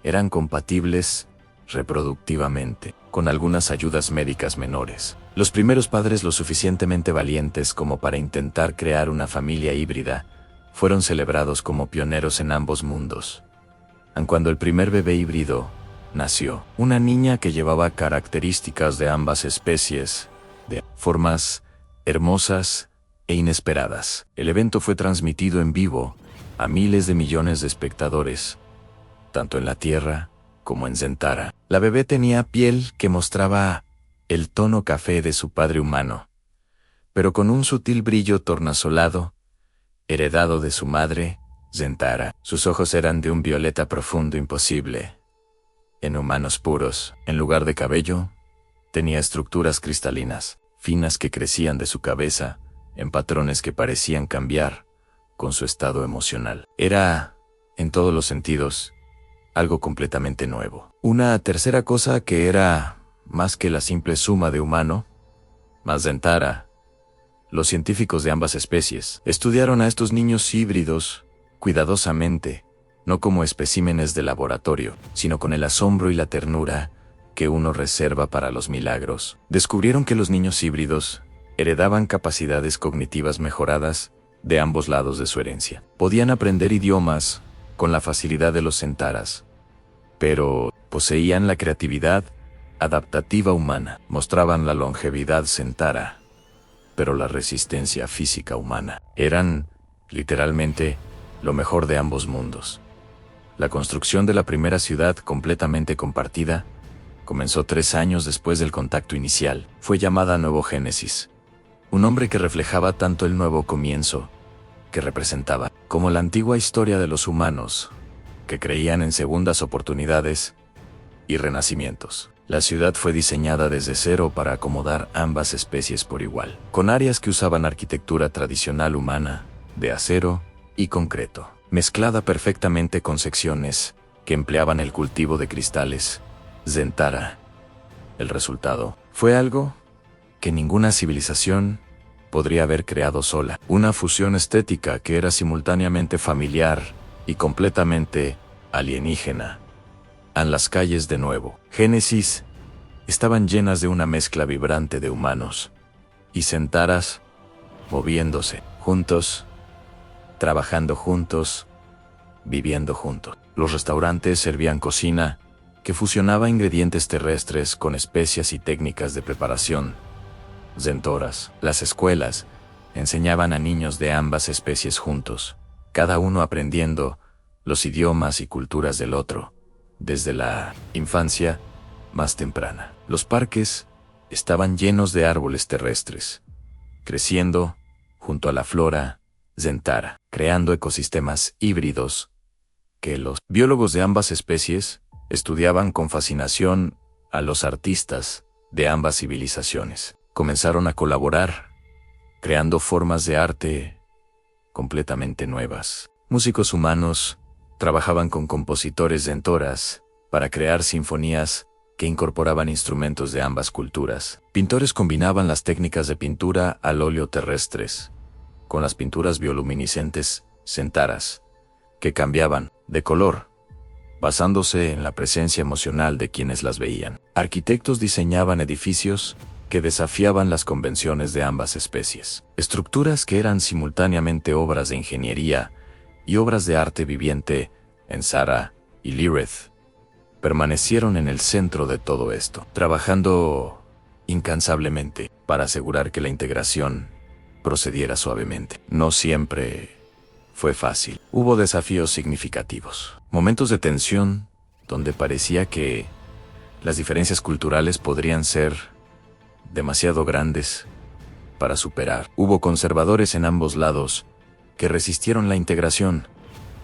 eran compatibles reproductivamente, con algunas ayudas médicas menores. Los primeros padres lo suficientemente valientes como para intentar crear una familia híbrida fueron celebrados como pioneros en ambos mundos. Aun cuando el primer bebé híbrido nació, una niña que llevaba características de ambas especies, de formas hermosas e inesperadas. El evento fue transmitido en vivo a miles de millones de espectadores, tanto en la Tierra como en Zentara. La bebé tenía piel que mostraba el tono café de su padre humano, pero con un sutil brillo tornasolado, heredado de su madre, Zentara. Sus ojos eran de un violeta profundo imposible en humanos puros. En lugar de cabello, tenía estructuras cristalinas, finas que crecían de su cabeza, en patrones que parecían cambiar con su estado emocional. Era, en todos los sentidos, algo completamente nuevo. Una tercera cosa que era más que la simple suma de humano, más Zentara. Los científicos de ambas especies estudiaron a estos niños híbridos cuidadosamente, no como especímenes de laboratorio, sino con el asombro y la ternura que uno reserva para los milagros. Descubrieron que los niños híbridos heredaban capacidades cognitivas mejoradas de ambos lados de su herencia. Podían aprender idiomas con la facilidad de los Zentaras, pero poseían la creatividad adaptativa humana. Mostraban la longevidad Zentara, pero la resistencia física humana. Eran, literalmente, lo mejor de ambos mundos. La construcción de la primera ciudad completamente compartida comenzó 3 años después del contacto inicial. Fue llamada Nuevo Génesis, un nombre que reflejaba tanto el nuevo comienzo que representaba, como la antigua historia de los humanos, que creían en segundas oportunidades y renacimientos. La ciudad fue diseñada desde cero para acomodar ambas especies por igual, con áreas que usaban arquitectura tradicional humana, de acero y concreto, mezclada perfectamente con secciones que empleaban el cultivo de cristales Zentara. El resultado fue algo que ninguna civilización podría haber creado sola. Una fusión estética que era simultáneamente familiar y completamente alienígena. En las calles de Nuevo Génesis estaban llenas de una mezcla vibrante de humanos y Zentaras moviéndose juntos, trabajando juntos, viviendo juntos. Los restaurantes servían cocina que fusionaba ingredientes terrestres con especias y técnicas de preparación Zentoras. Las escuelas enseñaban a niños de ambas especies juntos, cada uno aprendiendo los idiomas y culturas del otro, desde la infancia más temprana. Los parques estaban llenos de árboles terrestres, creciendo junto a la flora Zentara, creando ecosistemas híbridos que los biólogos de ambas especies estudiaban con fascinación. A los artistas de ambas civilizaciones comenzaron a colaborar, creando formas de arte completamente nuevas. Músicos humanos trabajaban con compositores Zentoras para crear sinfonías que incorporaban instrumentos de ambas culturas. Pintores combinaban las técnicas de pintura al óleo terrestres con las pinturas bioluminiscentes Zentaras, que cambiaban de color basándose en la presencia emocional de quienes las veían. Arquitectos diseñaban edificios que desafiaban las convenciones de ambas especies. Estructuras que eran simultáneamente obras de ingeniería y obras de arte viviente en Zara y Lilith permanecieron en el centro de todo esto, trabajando incansablemente para asegurar que la integración procediera suavemente. No siempre fue fácil. Hubo desafíos significativos, momentos de tensión donde parecía que las diferencias culturales podrían ser demasiado grandes para superar. Hubo conservadores en ambos lados que resistieron la integración,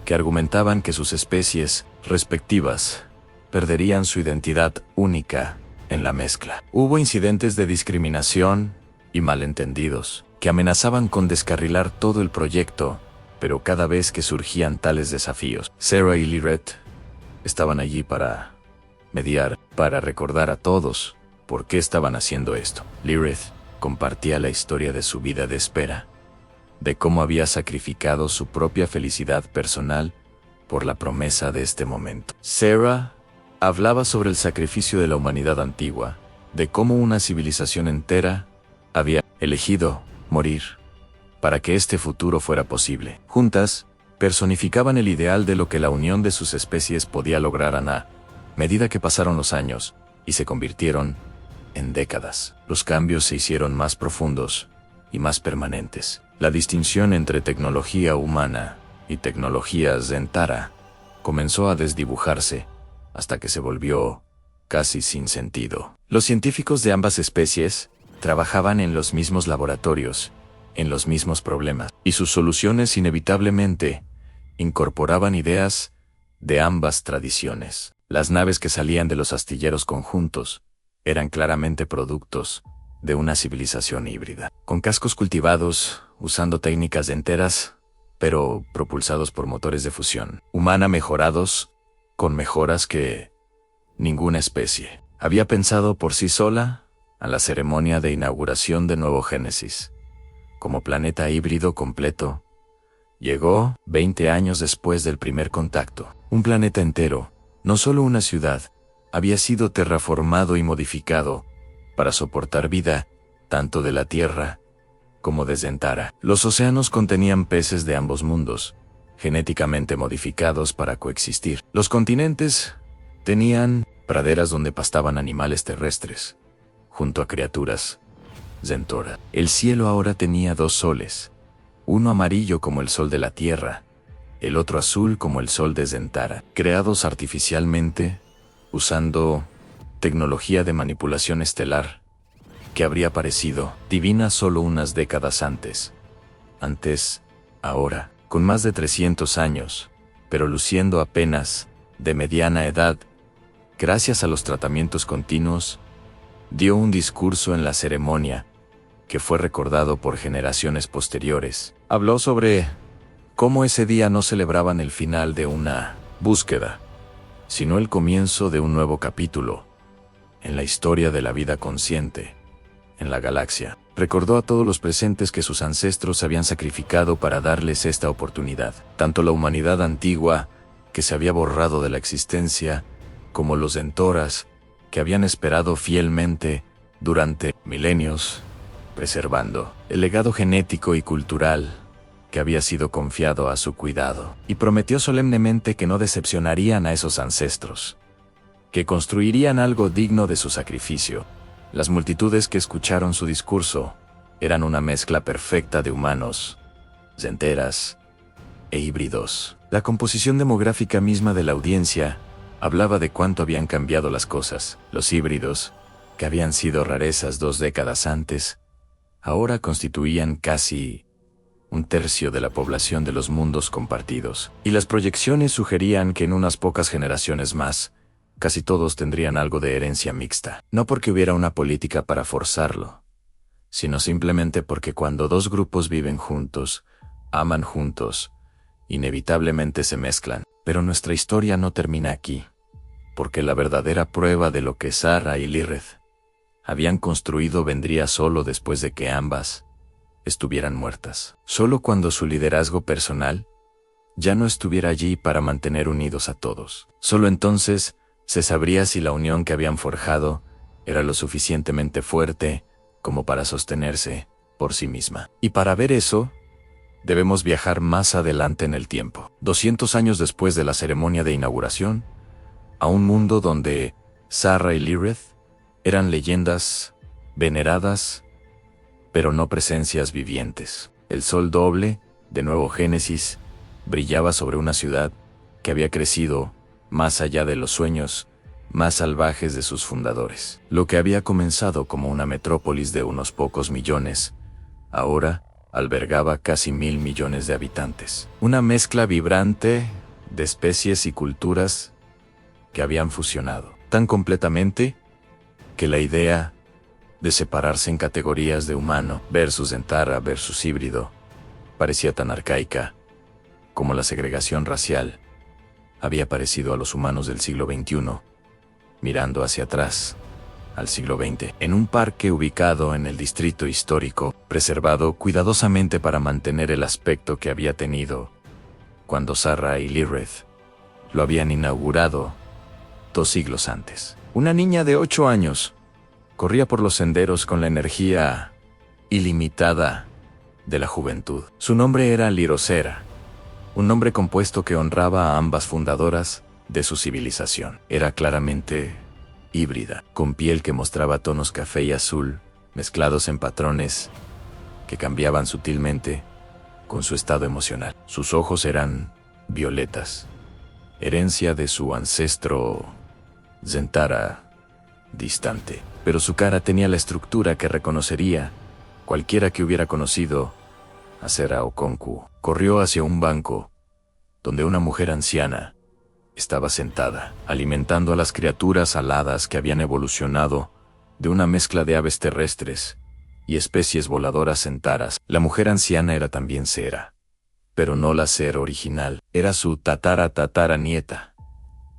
que argumentaban que sus especies respectivas perderían su identidad única en la mezcla. Hubo incidentes de discriminación y malentendidos que amenazaban con descarrilar todo el proyecto, pero cada vez que surgían tales desafíos, Sarah y Lilith estaban allí para mediar, para recordar a todos por qué estaban haciendo esto. Lilith compartía la historia de su vida de espera, de cómo había sacrificado su propia felicidad personal por la promesa de este momento. Sarah hablaba sobre el sacrificio de la humanidad antigua, de cómo una civilización entera había elegido morir para que este futuro fuera posible. Juntas, personificaban el ideal de lo que la unión de sus especies podía lograr a medida que pasaron los años y se convirtieron en décadas. Los cambios se hicieron más profundos y más permanentes. La distinción entre tecnología humana y tecnología Zentara comenzó a desdibujarse hasta que se volvió casi sin sentido. Los científicos de ambas especies trabajaban en los mismos laboratorios, en los mismos problemas, y sus soluciones inevitablemente incorporaban ideas de ambas tradiciones. Las naves que salían de los astilleros conjuntos eran claramente productos de una civilización híbrida, con cascos cultivados, usando técnicas enteras, pero propulsados por motores de fusión humana mejorados, con mejoras que ninguna especie había pensado por sí sola. A la ceremonia de inauguración de Nuevo Génesis como planeta híbrido completo llegó 20 años después del primer contacto. Un planeta entero, no solo una ciudad, había sido terraformado y modificado para soportar vida, tanto de la Tierra como de Zentara. Los océanos contenían peces de ambos mundos, genéticamente modificados para coexistir. Los continentes tenían praderas donde pastaban animales terrestres, junto a criaturas El cielo ahora tenía 2 soles, uno amarillo como el sol de la Tierra el otro azul como el sol de Zentara, creados artificialmente, usando tecnología de manipulación estelar, que habría parecido divina solo unas décadas antes. Ahora, con más de 300 años, pero luciendo apenas de mediana edad, gracias a los tratamientos continuos, dio un discurso en la ceremonia que fue recordado por generaciones posteriores. Habló sobre cómo ese día no celebraban el final de una búsqueda, sino el comienzo de un nuevo capítulo en la historia de la vida consciente en la galaxia. Recordó a todos los presentes que sus ancestros habían sacrificado para darles esta oportunidad, tanto la humanidad antigua, que se había borrado de la existencia, como los Zentoras, que habían esperado fielmente durante milenios, preservando el legado genético y cultural que había sido confiado a su cuidado, y prometió solemnemente que no decepcionarían a esos ancestros, que construirían algo digno de su sacrificio. Las multitudes que escucharon su discurso eran una mezcla perfecta de humanos, zenteras e híbridos. La composición demográfica misma de la audiencia hablaba de cuánto habían cambiado las cosas. Los híbridos, que habían sido rarezas 2 décadas antes, ahora constituían casi un tercio de la población de los mundos compartidos. Y las proyecciones sugerían que en unas pocas generaciones más, casi todos tendrían algo de herencia mixta. No porque hubiera una política para forzarlo, sino simplemente porque cuando dos grupos viven juntos, aman juntos, inevitablemente se mezclan. Pero nuestra historia no termina aquí, porque la verdadera prueba de lo que Zarra y Lirith habían construido vendría solo después de que ambas estuvieran muertas. Solo cuando su liderazgo personal ya no estuviera allí para mantener unidos a todos. Solo entonces se sabría si la unión que habían forjado era lo suficientemente fuerte como para sostenerse por sí misma. Y para ver eso, debemos viajar más adelante en el tiempo, 200 años después de la ceremonia de inauguración, a un mundo donde Zarra y Lirith eran leyendas veneradas, pero no presencias vivientes. El sol doble, de Nuevo Génesis, brillaba sobre una ciudad que había crecido más allá de los sueños más salvajes de sus fundadores. Lo que había comenzado como una metrópolis de unos pocos millones, ahora albergaba casi 1.000 millones de habitantes. Una mezcla vibrante de especies y culturas que habían fusionado tan completamente que la idea de separarse en categorías de humano versus Zentara versus híbrido parecía tan arcaica como la segregación racial había parecido a los humanos del siglo XXI, mirando hacia atrás, al siglo XX, en un parque ubicado en el distrito histórico, preservado cuidadosamente para mantener el aspecto que había tenido cuando Zarra y Lirith lo habían inaugurado 2 siglos antes. Una niña de 8 años corría por los senderos con la energía ilimitada de la juventud. Su nombre era Lirocera, un nombre compuesto que honraba a ambas fundadoras de su civilización. Era claramente híbrida, con piel que mostraba tonos café y azul, mezclados en patrones que cambiaban sutilmente con su estado emocional. Sus ojos eran violetas, herencia de su ancestro Zentara distante, pero su cara tenía la estructura que reconocería cualquiera que hubiera conocido a Sera Okonkwo. Corrió hacia un banco donde una mujer anciana estaba sentada, alimentando a las criaturas aladas que habían evolucionado de una mezcla de aves terrestres y especies voladoras Zentaras. La mujer anciana era también Sera, pero no la Sera original. Era su tatara-tatara-nieta,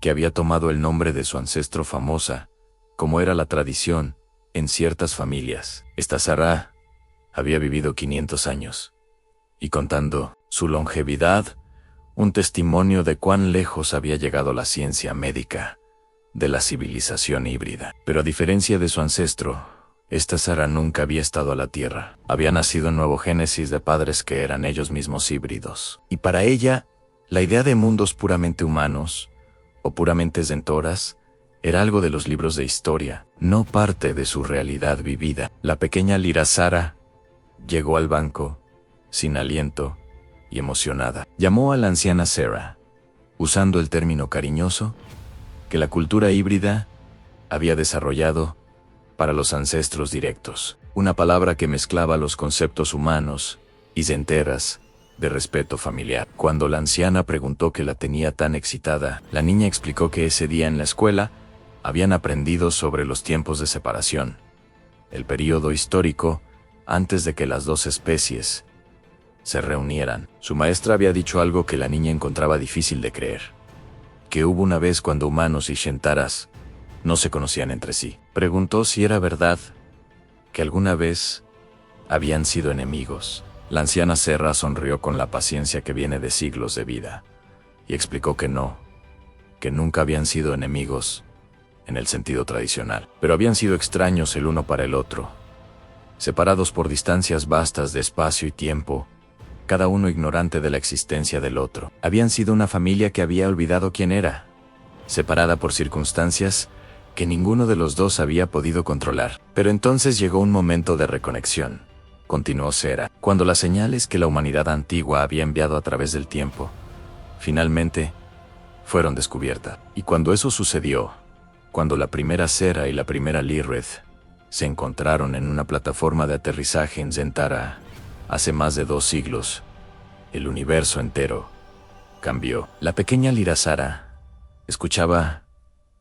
que había tomado el nombre de su ancestro famosa, como era la tradición en ciertas familias. Esta Zarra había vivido 500 años, y contando su longevidad, un testimonio de cuán lejos había llegado la ciencia médica de la civilización híbrida. Pero a diferencia de su ancestro, esta Zarra nunca había estado a la Tierra. Había nacido en Nuevo Génesis de padres que eran ellos mismos híbridos. Y para ella, la idea de mundos puramente humanos, o puramente zentoras, era algo de los libros de historia, no parte de su realidad vivida. La pequeña Lira Zarra llegó al banco, sin aliento, y emocionada. Llamó a la anciana Sarah, usando el término cariñoso que la cultura híbrida había desarrollado para los ancestros directos, una palabra que mezclaba los conceptos humanos y zenteras de respeto familiar. Cuando la anciana preguntó qué la tenía tan excitada, la niña explicó que ese día en la escuela habían aprendido sobre los tiempos de separación, el período histórico antes de que las dos especies se reunieran. Su maestra había dicho algo que la niña encontraba difícil de creer, que hubo una vez cuando humanos y shentaras no se conocían entre sí. Preguntó si era verdad que alguna vez habían sido enemigos. La anciana Serra sonrió con la paciencia que viene de siglos de vida y explicó que no, que nunca habían sido enemigos en el sentido tradicional, pero habían sido extraños el uno para el otro, separados por distancias vastas de espacio y tiempo, cada uno ignorante de la existencia del otro. Habían sido una familia que había olvidado quién era, separada por circunstancias que ninguno de los dos había podido controlar. Pero entonces llegó un momento de reconexión, continuó Sera, cuando las señales que la humanidad antigua había enviado a través del tiempo, finalmente, fueron descubiertas. Y cuando eso sucedió, cuando la primera Sera y la primera Lirith se encontraron en una plataforma de aterrizaje en Zentara, hace más de 2 siglos, el universo entero cambió. La pequeña Lirazara escuchaba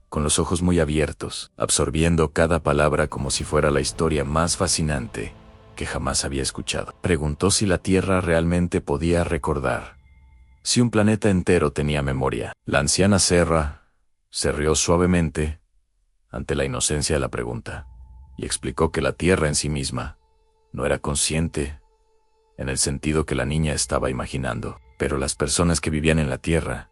con los ojos muy abiertos, absorbiendo cada palabra como si fuera la historia más fascinante que jamás había escuchado. Preguntó si la Tierra realmente podía recordar, si un planeta entero tenía memoria. La anciana Serra se rió suavemente ante la inocencia de la pregunta y explicó que la Tierra en sí misma no era consciente en el sentido que la niña estaba imaginando, pero las personas que vivían en la Tierra,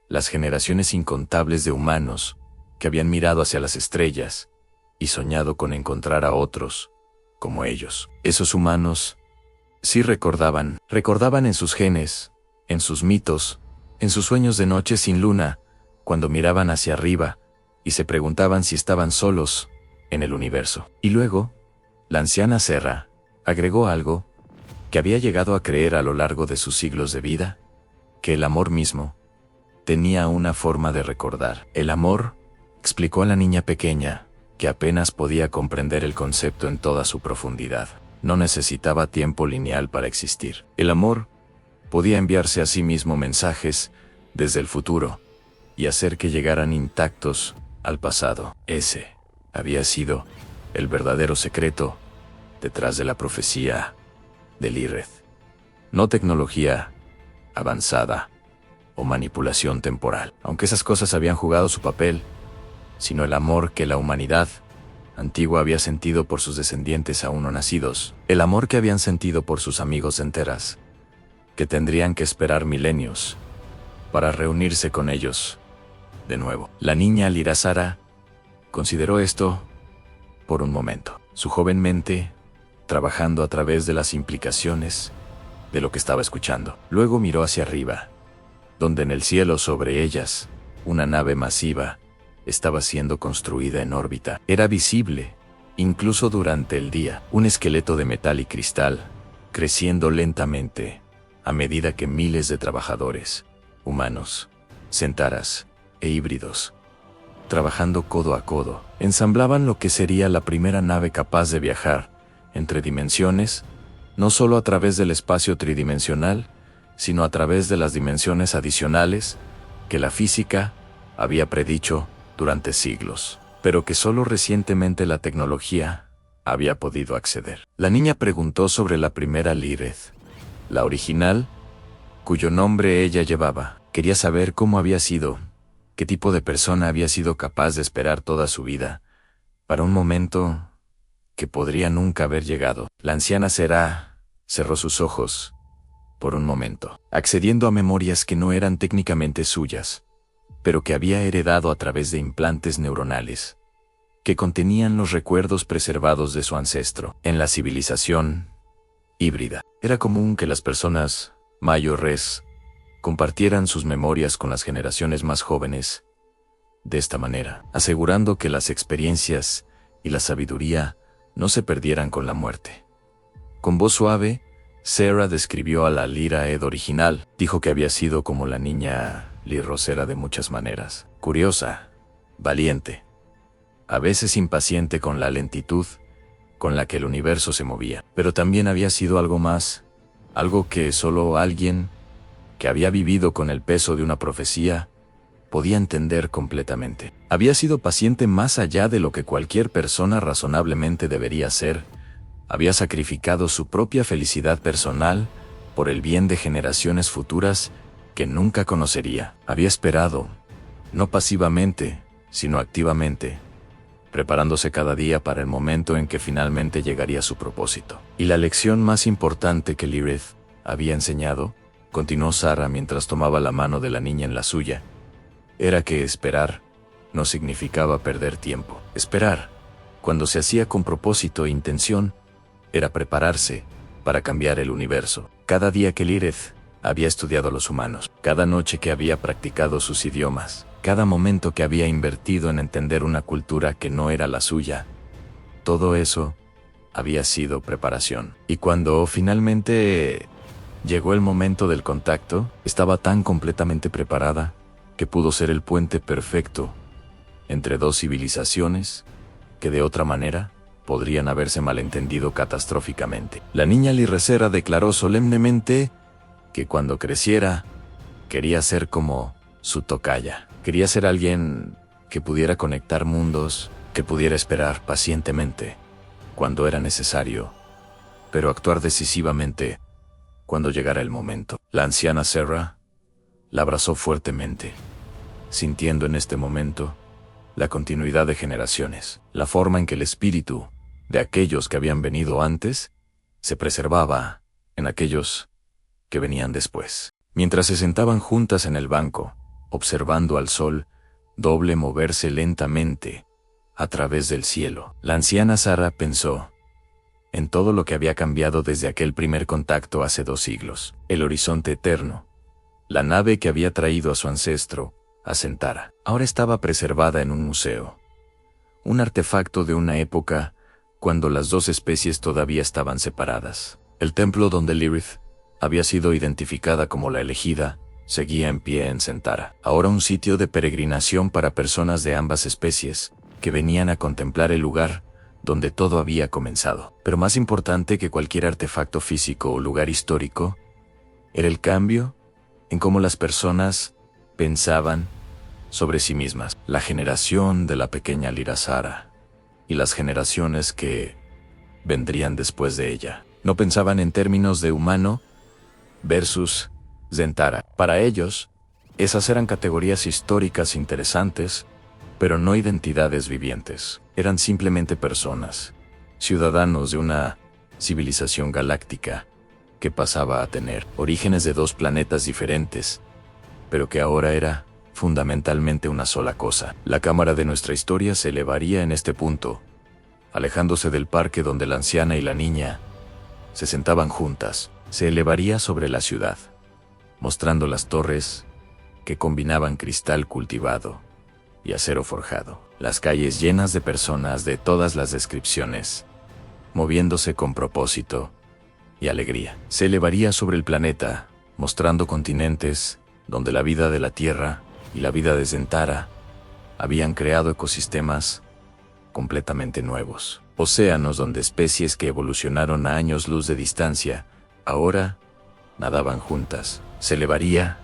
las generaciones incontables de humanos que habían mirado hacia las estrellas y soñado con encontrar a otros como ellos. Esos humanos sí recordaban en sus genes, en sus mitos, en sus sueños de noche sin luna, cuando miraban hacia arriba y se preguntaban si estaban solos en el universo. Y luego, la anciana Serra agregó algo que había llegado a creer a lo largo de sus siglos de vida, que el amor mismo tenía una forma de recordar. El amor, explicó a la niña pequeña, que apenas podía comprender el concepto en toda su profundidad, no necesitaba tiempo lineal para existir. El amor podía enviarse a sí mismo mensajes desde el futuro y hacer que llegaran intactos al pasado. Ese había sido el verdadero secreto detrás de la profecía de Lirith. No tecnología avanzada o manipulación temporal, aunque esas cosas habían jugado su papel, sino el amor que la humanidad antigua había sentido por sus descendientes aún no nacidos, el amor que habían sentido por sus amigos enteras, que tendrían que esperar milenios para reunirse con ellos de nuevo. La niña Lirazara consideró esto por un momento, su joven mente trabajando a través de las implicaciones de lo que estaba escuchando. Luego miró hacia arriba, donde en el cielo sobre ellas, una nave masiva estaba siendo construida en órbita. Era visible, incluso durante el día, un esqueleto de metal y cristal, creciendo lentamente, a medida que miles de trabajadores, humanos, centaras e híbridos, trabajando codo a codo, ensamblaban lo que sería la primera nave capaz de viajar entre dimensiones, no solo a través del espacio tridimensional, sino a través de las dimensiones adicionales que la física había predicho durante siglos, pero que solo recientemente la tecnología había podido acceder. La niña preguntó sobre la primera Lirith, la original, cuyo nombre ella llevaba. Quería saber cómo había sido, qué tipo de persona había sido capaz de esperar toda su vida para un momento que podría nunca haber llegado. La anciana Será cerró sus ojos por un momento, accediendo a memorias que no eran técnicamente suyas, pero que había heredado a través de implantes neuronales, que contenían los recuerdos preservados de su ancestro. En la civilización híbrida, era común que las personas mayores compartieran sus memorias con las generaciones más jóvenes, de esta manera, asegurando que las experiencias y la sabiduría no se perdieran con la muerte. Con voz suave, Sarah describió a la Lyra Ed original. Dijo que había sido como la niña Lir Rosera de muchas maneras. Curiosa, valiente, a veces impaciente con la lentitud con la que el universo se movía. Pero también había sido algo más, algo que solo alguien que había vivido con el peso de una profecía podía entender completamente. Había sido paciente más allá de lo que cualquier persona razonablemente debería ser. Había sacrificado su propia felicidad personal por el bien de generaciones futuras que nunca conocería. Había esperado, no pasivamente, sino activamente, preparándose cada día para el momento en que finalmente llegaría su propósito. Y la lección más importante que Lilith había enseñado, continuó Sarah mientras tomaba la mano de la niña en la suya, era que esperar no significaba perder tiempo. Esperar, cuando se hacía con propósito e intención, era prepararse para cambiar el universo. Cada día que Lilith había estudiado a los humanos, cada noche que había practicado sus idiomas, cada momento que había invertido en entender una cultura que no era la suya, todo eso había sido preparación. Y cuando finalmente llegó el momento del contacto, estaba tan completamente preparada que pudo ser el puente perfecto entre dos civilizaciones que de otra manera podrían haberse malentendido catastróficamente. La niña Lirresera declaró solemnemente que cuando creciera quería ser como su tocaya. Quería ser alguien que pudiera conectar mundos, que pudiera esperar pacientemente cuando era necesario, pero actuar decisivamente cuando llegara el momento. La anciana Sarah la abrazó fuertemente, sintiendo en este momento la continuidad de generaciones, la forma en que el espíritu de aquellos que habían venido antes se preservaba en aquellos que venían después. Mientras se sentaban juntas en el banco, observando al sol doble moverse lentamente a través del cielo, la anciana Sarah pensó en todo lo que había cambiado desde aquel primer contacto hace 2 siglos, el horizonte eterno, la nave que había traído a su ancestro, a Zentara, ahora estaba preservada en un museo, un artefacto de una época cuando las dos especies todavía estaban separadas. El templo donde Lilith había sido identificada como la elegida seguía en pie en Zentara, ahora un sitio de peregrinación para personas de ambas especies que venían a contemplar el lugar donde todo había comenzado. Pero más importante que cualquier artefacto físico o lugar histórico, era el cambio en cómo las personas pensaban sobre sí mismas. La generación de la pequeña Lyra Sarah y las generaciones que vendrían después de ella no pensaban en términos de humano versus Zentara. Para ellos, esas eran categorías históricas interesantes, pero no identidades vivientes. Eran simplemente personas, ciudadanos de una civilización galáctica que pasaba a tener orígenes de 2 planetas diferentes, pero que ahora era fundamentalmente una sola cosa. La cámara de nuestra historia se elevaría en este punto, alejándose del parque donde la anciana y la niña se sentaban juntas. Se elevaría sobre la ciudad, mostrando las torres que combinaban cristal cultivado y acero forjado, las calles llenas de personas de todas las descripciones, moviéndose con propósito y alegría. Se elevaría sobre el planeta, mostrando continentes donde la vida de la Tierra y la vida de Zentara habían creado ecosistemas completamente nuevos, océanos donde especies que evolucionaron a años luz de distancia ahora nadaban juntas. Se elevaría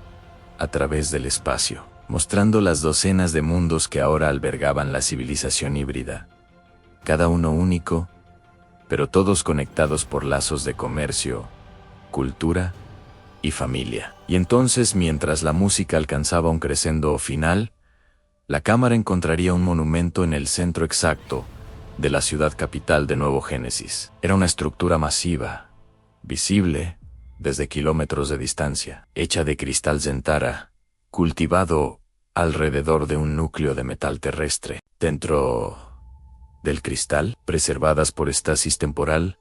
a través del espacio, mostrando las docenas de mundos que ahora albergaban la civilización híbrida, cada uno único, pero todos conectados por lazos de comercio, cultura y familia. Y entonces, mientras la música alcanzaba un crescendo final, la cámara encontraría un monumento en el centro exacto de la ciudad capital de Nuevo Génesis. Era una estructura masiva, visible desde kilómetros de distancia, hecha de cristal Zentara, cultivado alrededor de un núcleo de metal terrestre. Dentro del cristal, preservadas por estasis temporal,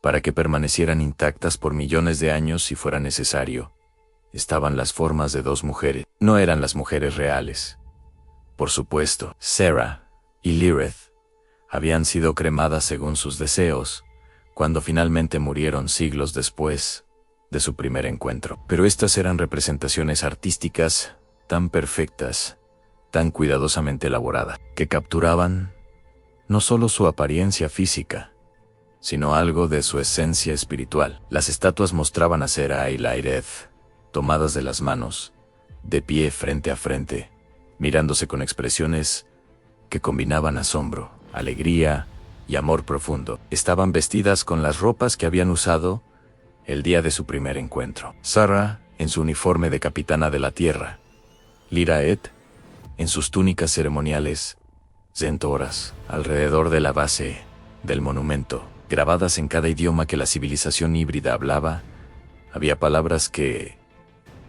para que permanecieran intactas por millones de años si fuera necesario, estaban las formas de 2 mujeres. No eran las mujeres reales. Por supuesto, Sarah y Lilith habían sido cremadas según sus deseos, cuando finalmente murieron siglos después de su primer encuentro. Pero estas eran representaciones artísticas tan perfectas, tan cuidadosamente elaboradas, que capturaban no solo su apariencia física, sino algo de su esencia espiritual. Las estatuas mostraban a Sera y Lireth, tomadas de las manos, de pie frente a frente, mirándose con expresiones que combinaban asombro, alegría y amor profundo. Estaban vestidas con las ropas que habían usado el día de su primer encuentro. Sara, en su uniforme de capitana de la tierra, Lireth, en sus túnicas ceremoniales, centauras, alrededor de la base del monumento, grabadas en cada idioma que la civilización híbrida hablaba, había palabras que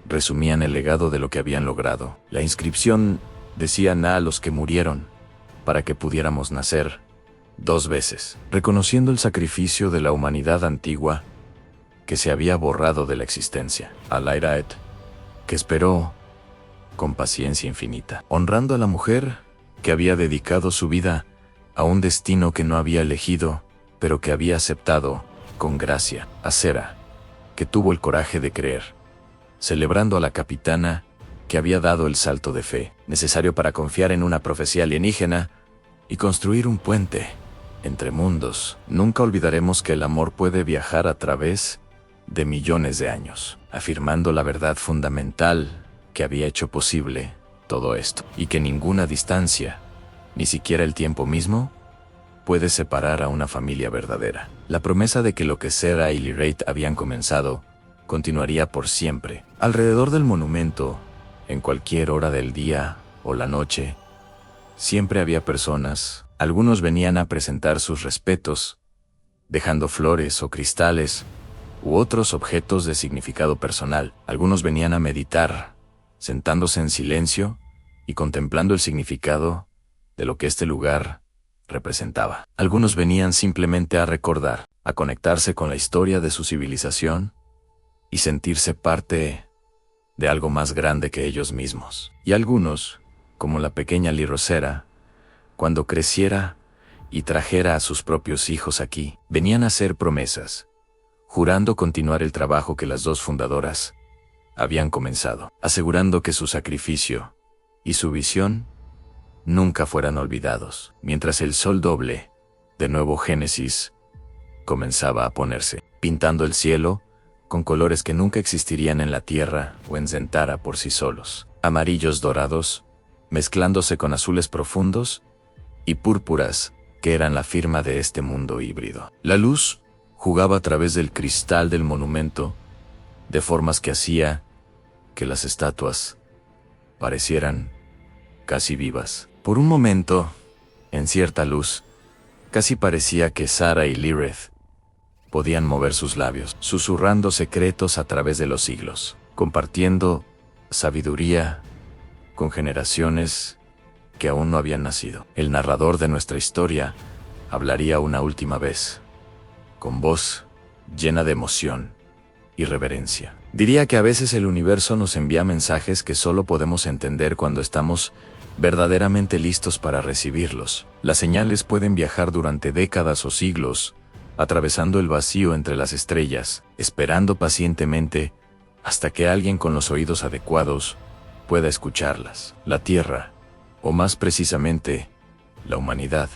resumían el legado de lo que habían logrado. La inscripción decía a los que murieron, para que pudiéramos nacer 2 veces, reconociendo el sacrificio de la humanidad antigua que se había borrado de la existencia. A Lireth, que esperó con paciencia infinita, honrando a la mujer que había dedicado su vida a un destino que no había elegido, pero que había aceptado con gracia. A Sera, que tuvo el coraje de creer, celebrando a la capitana que había dado el salto de fe necesario para confiar en una profecía alienígena y construir un puente entre mundos. Nunca olvidaremos que el amor puede viajar a través de millones de años, afirmando la verdad fundamental que había hecho posible todo esto, y que ninguna distancia, ni siquiera el tiempo mismo, puede separar a una familia verdadera. La promesa de que lo que Sera y Lireth habían comenzado continuaría por siempre. Alrededor del monumento, en cualquier hora del día o la noche, siempre había personas. Algunos venían a presentar sus respetos, dejando flores o cristales u otros objetos de significado personal. Algunos venían a meditar, sentándose en silencio y contemplando el significado de lo que este lugar representaba. Algunos venían simplemente a recordar, a conectarse con la historia de su civilización y sentirse parte de algo más grande que ellos mismos. Y algunos, como la pequeña Lirocera, cuando creciera y trajera a sus propios hijos aquí, venían a hacer promesas, jurando continuar el trabajo que las 2 fundadoras habían comenzado, asegurando que su sacrificio y su visión nunca fueran olvidados. Mientras el sol doble de nuevo Génesis comenzaba a ponerse, pintando el cielo con colores que nunca existirían en la tierra o en Zentara por sí solos, amarillos dorados, mezclándose con azules profundos y púrpuras que eran la firma de este mundo híbrido. La luz jugaba a través del cristal del monumento de formas que hacía que las estatuas parecieran casi vivas. Por un momento, en cierta luz, casi parecía que Sara y Lireth podían mover sus labios, susurrando secretos a través de los siglos, compartiendo sabiduría con generaciones que aún no habían nacido. El narrador de nuestra historia hablaría una última vez, con voz llena de emoción y reverencia. Diría que a veces el universo nos envía mensajes que solo podemos entender cuando estamos verdaderamente listos para recibirlos. Las señales pueden viajar durante décadas o siglos, atravesando el vacío entre las estrellas, esperando pacientemente hasta que alguien con los oídos adecuados pueda escucharlas. La Tierra, o más precisamente, la humanidad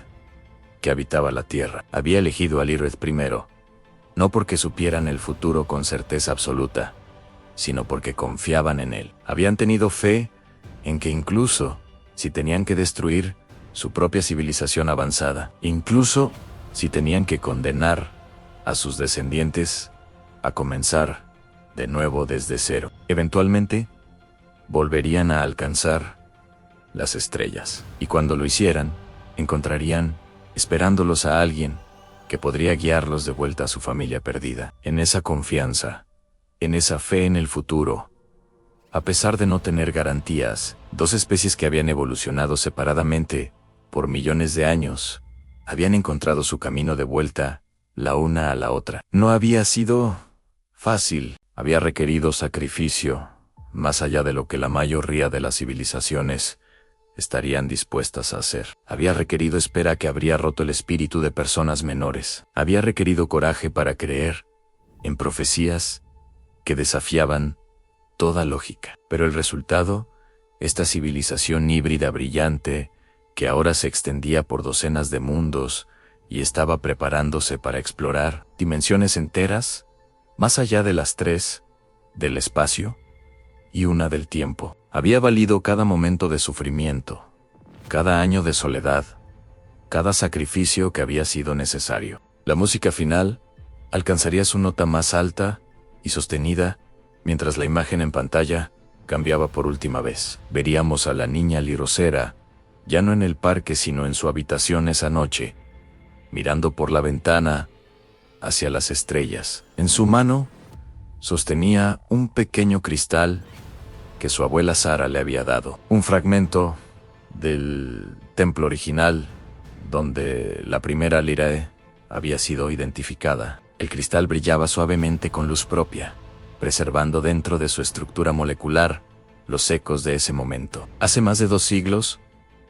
que habitaba la Tierra, había elegido a Lireth primero, no porque supieran el futuro con certeza absoluta, sino porque confiaban en él. Habían tenido fe en que incluso si tenían que destruir su propia civilización avanzada, incluso si tenían que condenar a sus descendientes a comenzar de nuevo desde cero, eventualmente volverían a alcanzar las estrellas. Y cuando lo hicieran, encontrarían, esperándolos, a alguien que podría guiarlos de vuelta a su familia perdida. En esa confianza, en esa fe en el futuro, a pesar de no tener garantías, 2 especies que habían evolucionado separadamente por millones de años habían encontrado su camino de vuelta, la una a la otra. No había sido fácil, había requerido sacrificio, más allá de lo que la mayoría de las civilizaciones estarían dispuestas a hacer. Había requerido espera que habría roto el espíritu de personas menores. Había requerido coraje para creer en profecías que desafiaban toda lógica. Pero el resultado, esta civilización híbrida brillante, que ahora se extendía por docenas de mundos y estaba preparándose para explorar dimensiones enteras, más allá de las 3, del espacio, y una del tiempo. Había valido cada momento de sufrimiento, cada año de soledad, cada sacrificio que había sido necesario. La música final alcanzaría su nota más alta y sostenida, mientras la imagen en pantalla cambiaba por última vez. Veríamos a la niña lirosera, ya no en el parque sino en su habitación esa noche, mirando por la ventana hacia las estrellas. En su mano sostenía un pequeño cristal que su abuela Sara le había dado, un fragmento del templo original donde la primera Lyrae había sido identificada. El cristal brillaba suavemente con luz propia, preservando dentro de su estructura molecular los ecos de ese momento. Hace más de 2 siglos,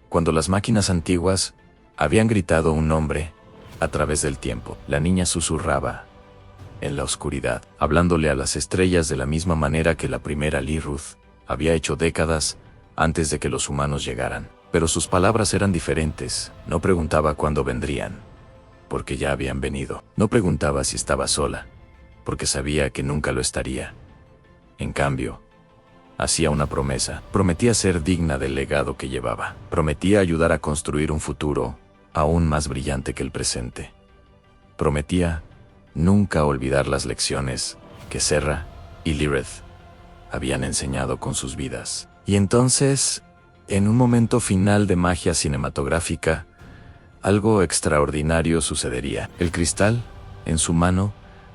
cuando las máquinas antiguas habían gritado un nombre a través del tiempo, la niña susurraba en la oscuridad, hablándole a las estrellas de la misma manera que la primera Lyruth había hecho décadas antes de que los humanos llegaran. Pero sus palabras eran diferentes. No preguntaba cuándo vendrían, porque ya habían venido. No preguntaba si estaba sola, porque sabía que nunca lo estaría. En cambio, hacía una promesa. Prometía ser digna del legado que llevaba. Prometía ayudar a construir un futuro aún más brillante que el presente. Prometía nunca olvidar las lecciones que Serra y Lirith habían enseñado con sus vidas. Y entonces, en un momento final de magia cinematográfica, algo extraordinario sucedería. El cristal, en su mano,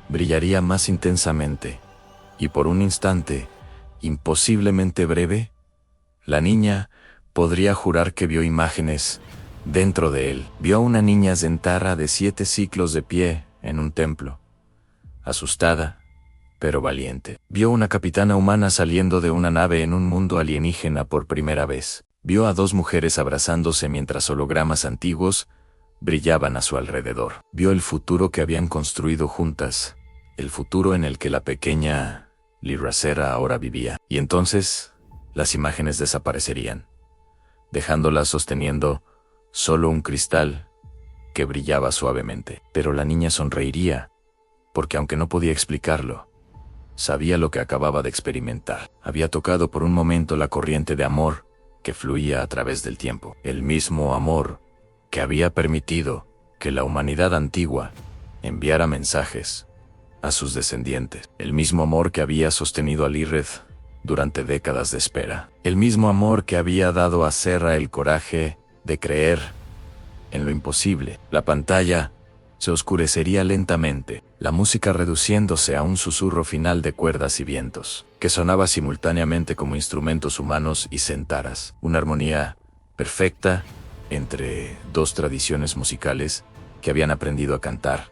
brillaría más intensamente, y por un instante, imposiblemente breve, la niña podría jurar que vio imágenes dentro de él. Vio a una niña Zentara de 7 ciclos de pie en un templo, asustada, pero valiente. Vio una capitana humana saliendo de una nave en un mundo alienígena por primera vez. Vio a 2 mujeres abrazándose mientras hologramas antiguos brillaban a su alrededor. Vio el futuro que habían construido juntas, el futuro en el que la pequeña Liracera ahora vivía. Y entonces, las imágenes desaparecerían, dejándolas sosteniendo solo un cristal que brillaba suavemente. Pero la niña sonreiría, porque aunque no podía explicarlo, sabía lo que acababa de experimentar. Había tocado por un momento la corriente de amor que fluía a través del tiempo. El mismo amor que había permitido que la humanidad antigua enviara mensajes a sus descendientes. El mismo amor que había sostenido a Lirith durante décadas de espera. El mismo amor que había dado a Serra el coraje de creer en lo imposible. La pantalla se oscurecería lentamente, la música reduciéndose a un susurro final de cuerdas y vientos, que sonaba simultáneamente como instrumentos humanos y centaras. Una armonía perfecta entre 2 tradiciones musicales que habían aprendido a cantar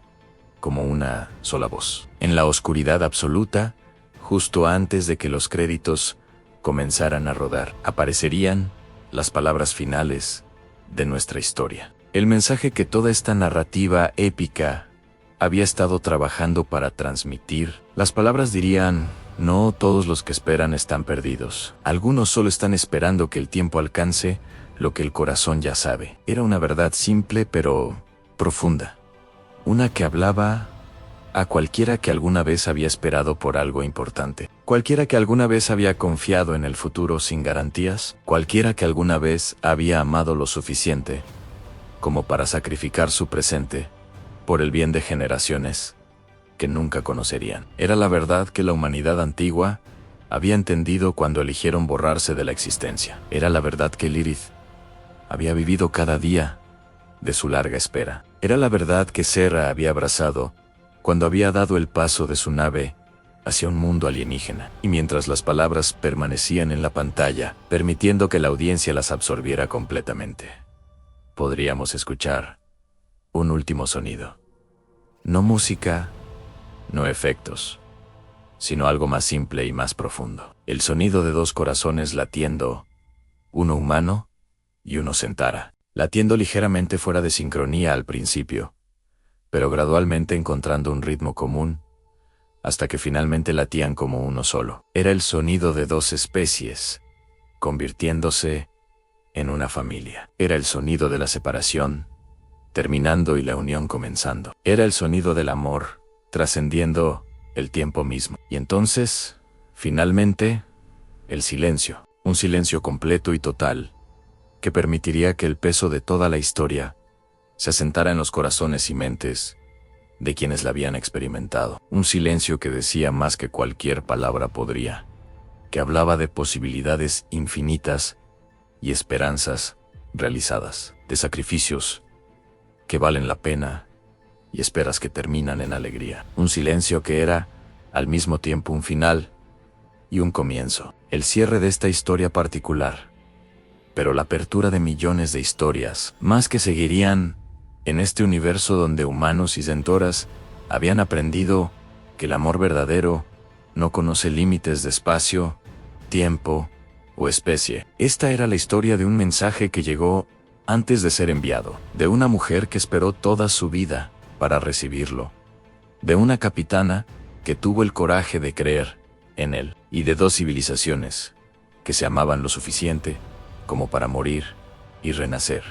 como una sola voz. En la oscuridad absoluta, justo antes de que los créditos comenzaran a rodar, aparecerían las palabras finales de nuestra historia. El mensaje que toda esta narrativa épica había estado trabajando para transmitir. Las palabras dirían: no todos los que esperan están perdidos. Algunos solo están esperando que el tiempo alcance lo que el corazón ya sabe. Era una verdad simple pero profunda. Una que hablaba a cualquiera que alguna vez había esperado por algo importante. Cualquiera que alguna vez había confiado en el futuro sin garantías. Cualquiera que alguna vez había amado lo suficiente como para sacrificar su presente por el bien de generaciones que nunca conocerían. Era la verdad que la humanidad antigua había entendido cuando eligieron borrarse de la existencia. Era la verdad que Lirith había vivido cada día de su larga espera. Era la verdad que Serra había abrazado cuando había dado el paso de su nave hacia un mundo alienígena. Y mientras las palabras permanecían en la pantalla, permitiendo que la audiencia las absorbiera completamente, podríamos escuchar un último sonido. No música, no efectos, sino algo más simple y más profundo. El sonido de 2 corazones latiendo, uno humano y uno Zentara, latiendo ligeramente fuera de sincronía al principio, pero gradualmente encontrando un ritmo común, hasta que finalmente latían como uno solo. Era el sonido de dos especies, convirtiéndose en una familia. Era el sonido de la separación, terminando y la unión comenzando. Era el sonido del amor, trascendiendo el tiempo mismo. Y entonces, finalmente, el silencio. Un silencio completo y total, que permitiría que el peso de toda la historia se asentara en los corazones y mentes de quienes la habían experimentado. Un silencio que decía más que cualquier palabra podría, que hablaba de posibilidades infinitas y esperanzas realizadas, de sacrificios que valen la pena y esperas que terminan en alegría. Un silencio que era, al mismo tiempo, un final y un comienzo. El cierre de esta historia particular, pero la apertura de millones de historias, más que seguirían en este universo donde humanos y centoras habían aprendido que el amor verdadero no conoce límites de espacio, tiempo o especie. Esta era la historia de un mensaje que llegó antes de ser enviado, de una mujer que esperó toda su vida para recibirlo, de una capitana que tuvo el coraje de creer en él, y de dos civilizaciones que se amaban lo suficiente como para morir y renacer,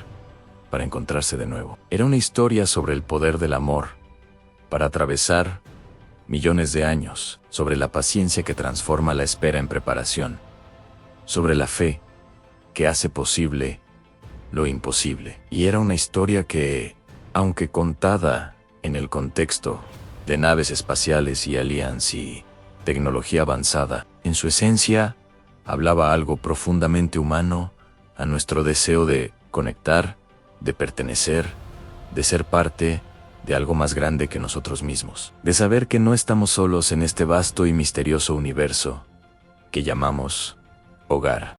para encontrarse de nuevo. Era una historia sobre el poder del amor, para atravesar millones de años, sobre la paciencia que transforma la espera en preparación, sobre la fe que hace posible lo imposible. Y era una historia que, aunque contada en el contexto de naves espaciales y aliens y tecnología avanzada, en su esencia hablaba algo profundamente humano, a nuestro deseo de conectar, de pertenecer, de ser parte de algo más grande que nosotros mismos, de saber que no estamos solos en este vasto y misterioso universo que llamamos hogar.